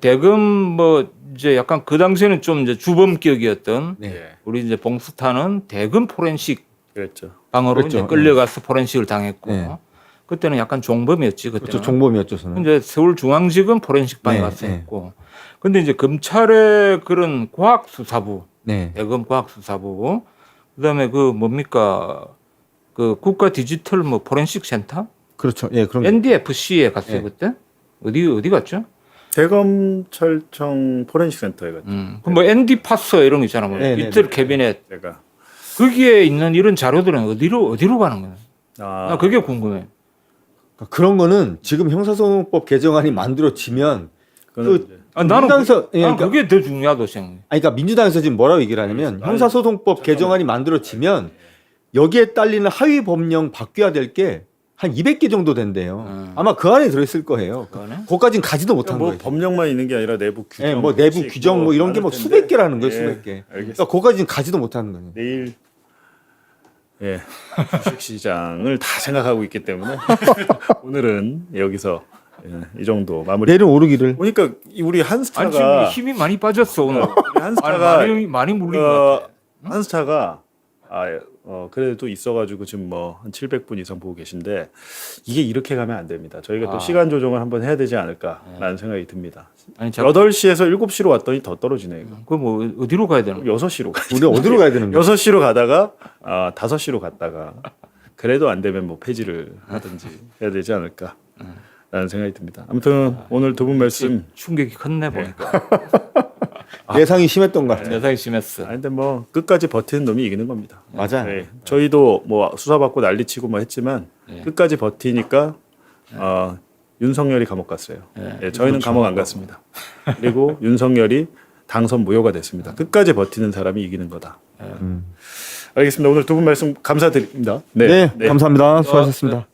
[SPEAKER 3] 대금 뭐 이제 약간 그 당시에는 좀 이제 주범격이었던
[SPEAKER 2] 네.
[SPEAKER 1] 예.
[SPEAKER 3] 우리 이제 봉스타는 대금 포렌식
[SPEAKER 1] 그랬죠.
[SPEAKER 3] 방으로
[SPEAKER 2] 그랬죠.
[SPEAKER 3] 이제 끌려가서 포렌식을 당했고
[SPEAKER 2] 네.
[SPEAKER 3] 그때는 약간 종범이었지 그때는.
[SPEAKER 2] 그렇죠. 종범이었죠, 저는.
[SPEAKER 3] 이제 서울중앙지검 포렌식 방에
[SPEAKER 2] 네,
[SPEAKER 3] 가서 했고. 근데 이제 검찰의 그런 과학수사부,
[SPEAKER 2] 네.
[SPEAKER 3] 대검 과학수사부, 그다음에 그 뭡니까 그 국가 디지털 뭐 포렌식 센터,
[SPEAKER 2] 그렇죠. 예, 그럼
[SPEAKER 3] NDFC에 갔어요
[SPEAKER 2] 네.
[SPEAKER 3] 그때. 어디 갔죠?
[SPEAKER 1] 대검찰청 포렌식 센터에 갔죠.
[SPEAKER 3] 그뭐 ND파서 이런 거 있잖아, 뭐
[SPEAKER 2] 네, 네,
[SPEAKER 3] 디지털
[SPEAKER 2] 네.
[SPEAKER 3] 캐비넷.
[SPEAKER 1] 제가
[SPEAKER 3] 거기에 있는 이런 자료들은 어디로 가는 거야? 나 그게 궁금해.
[SPEAKER 2] 그러니까 그런 거는 지금 형사소송법 개정안이 만들어지면
[SPEAKER 1] 그거는
[SPEAKER 2] 그
[SPEAKER 1] 이제
[SPEAKER 3] 나는
[SPEAKER 2] 민주당에서 예,
[SPEAKER 3] 난
[SPEAKER 2] 그러니까,
[SPEAKER 3] 그게 더 중요하다 생각.
[SPEAKER 2] 그러니까 민주당에서 지금 뭐라고 얘기를 하냐면 형사소송법 개정안이 만들어지면 여기에 딸리는 하위 법령 바뀌어야 될 게 한 200개 정도 된대요. 아마 그 안에 들어있을 거예요.
[SPEAKER 3] 그거네?
[SPEAKER 2] 거기까지는 가지도 못한
[SPEAKER 1] 뭐
[SPEAKER 2] 거예요.
[SPEAKER 1] 법령만 있는 게 아니라 내부 규정,
[SPEAKER 2] 예, 뭐 내부
[SPEAKER 1] 규칙,
[SPEAKER 2] 규정 뭐 이런 게 뭐
[SPEAKER 1] 많을
[SPEAKER 2] 수백
[SPEAKER 1] 텐데.
[SPEAKER 2] 개라는 거예요,
[SPEAKER 1] 예,
[SPEAKER 2] 수백 개.
[SPEAKER 1] 알겠습니다.
[SPEAKER 2] 그러니까 거기까지는 가지도 못하는 거예요.
[SPEAKER 1] 내일 주식시장을 다 생각하고 있기 때문에 오늘은 여기서 이 정도 마무리.
[SPEAKER 2] 내일은 오르기를.
[SPEAKER 1] 보니까 우리
[SPEAKER 3] 아니 지금
[SPEAKER 1] 한스타가
[SPEAKER 3] 힘이 많이 빠졌어 오늘.
[SPEAKER 1] 우리 한스타가
[SPEAKER 3] 많이 물린 것 같아.
[SPEAKER 1] 한스타가 그래도 있어가지고 지금 뭐 한 700분 이상 보고 계신데 이게 이렇게 가면 안 됩니다. 저희가 또
[SPEAKER 3] 아.
[SPEAKER 1] 시간 조정을 한번 해야 되지 않을까라는 생각이 듭니다.
[SPEAKER 3] 아니
[SPEAKER 1] 8시에서 7시로 왔더니 더 떨어지네 이거.
[SPEAKER 3] 그뭐 어디로 가야 되는 거야?
[SPEAKER 1] 6시로 가.
[SPEAKER 2] 우리 어디로 가야 되는 거야?
[SPEAKER 1] 6시로 가다가 5시로 갔다가 그래도 안 되면 뭐 폐지를 하든지 해야 되지 않을까라는 생각이 듭니다. 아무튼 오늘 두 분 말씀
[SPEAKER 3] 충격이 컸네 보니까.
[SPEAKER 2] 예상이 심했던 것 같아요.
[SPEAKER 3] 대상이 심했어.
[SPEAKER 1] 근데 뭐 끝까지 버티는 놈이 이기는 겁니다.
[SPEAKER 2] 맞아.
[SPEAKER 1] 네. 저희도 뭐 수사받고 난리치고 뭐 했지만
[SPEAKER 3] 네.
[SPEAKER 1] 끝까지 버티니까 윤석열이 감옥 갔어요.
[SPEAKER 3] 네.
[SPEAKER 1] 예, 저희는 감옥 안 갔습니다. 그리고 윤석열이 당선 무효가 됐습니다. 끝까지 버티는 사람이 이기는 거다. 알겠습니다. 오늘 두 분 말씀 감사드립니다.
[SPEAKER 2] 네, 감사합니다. 수고하셨습니다.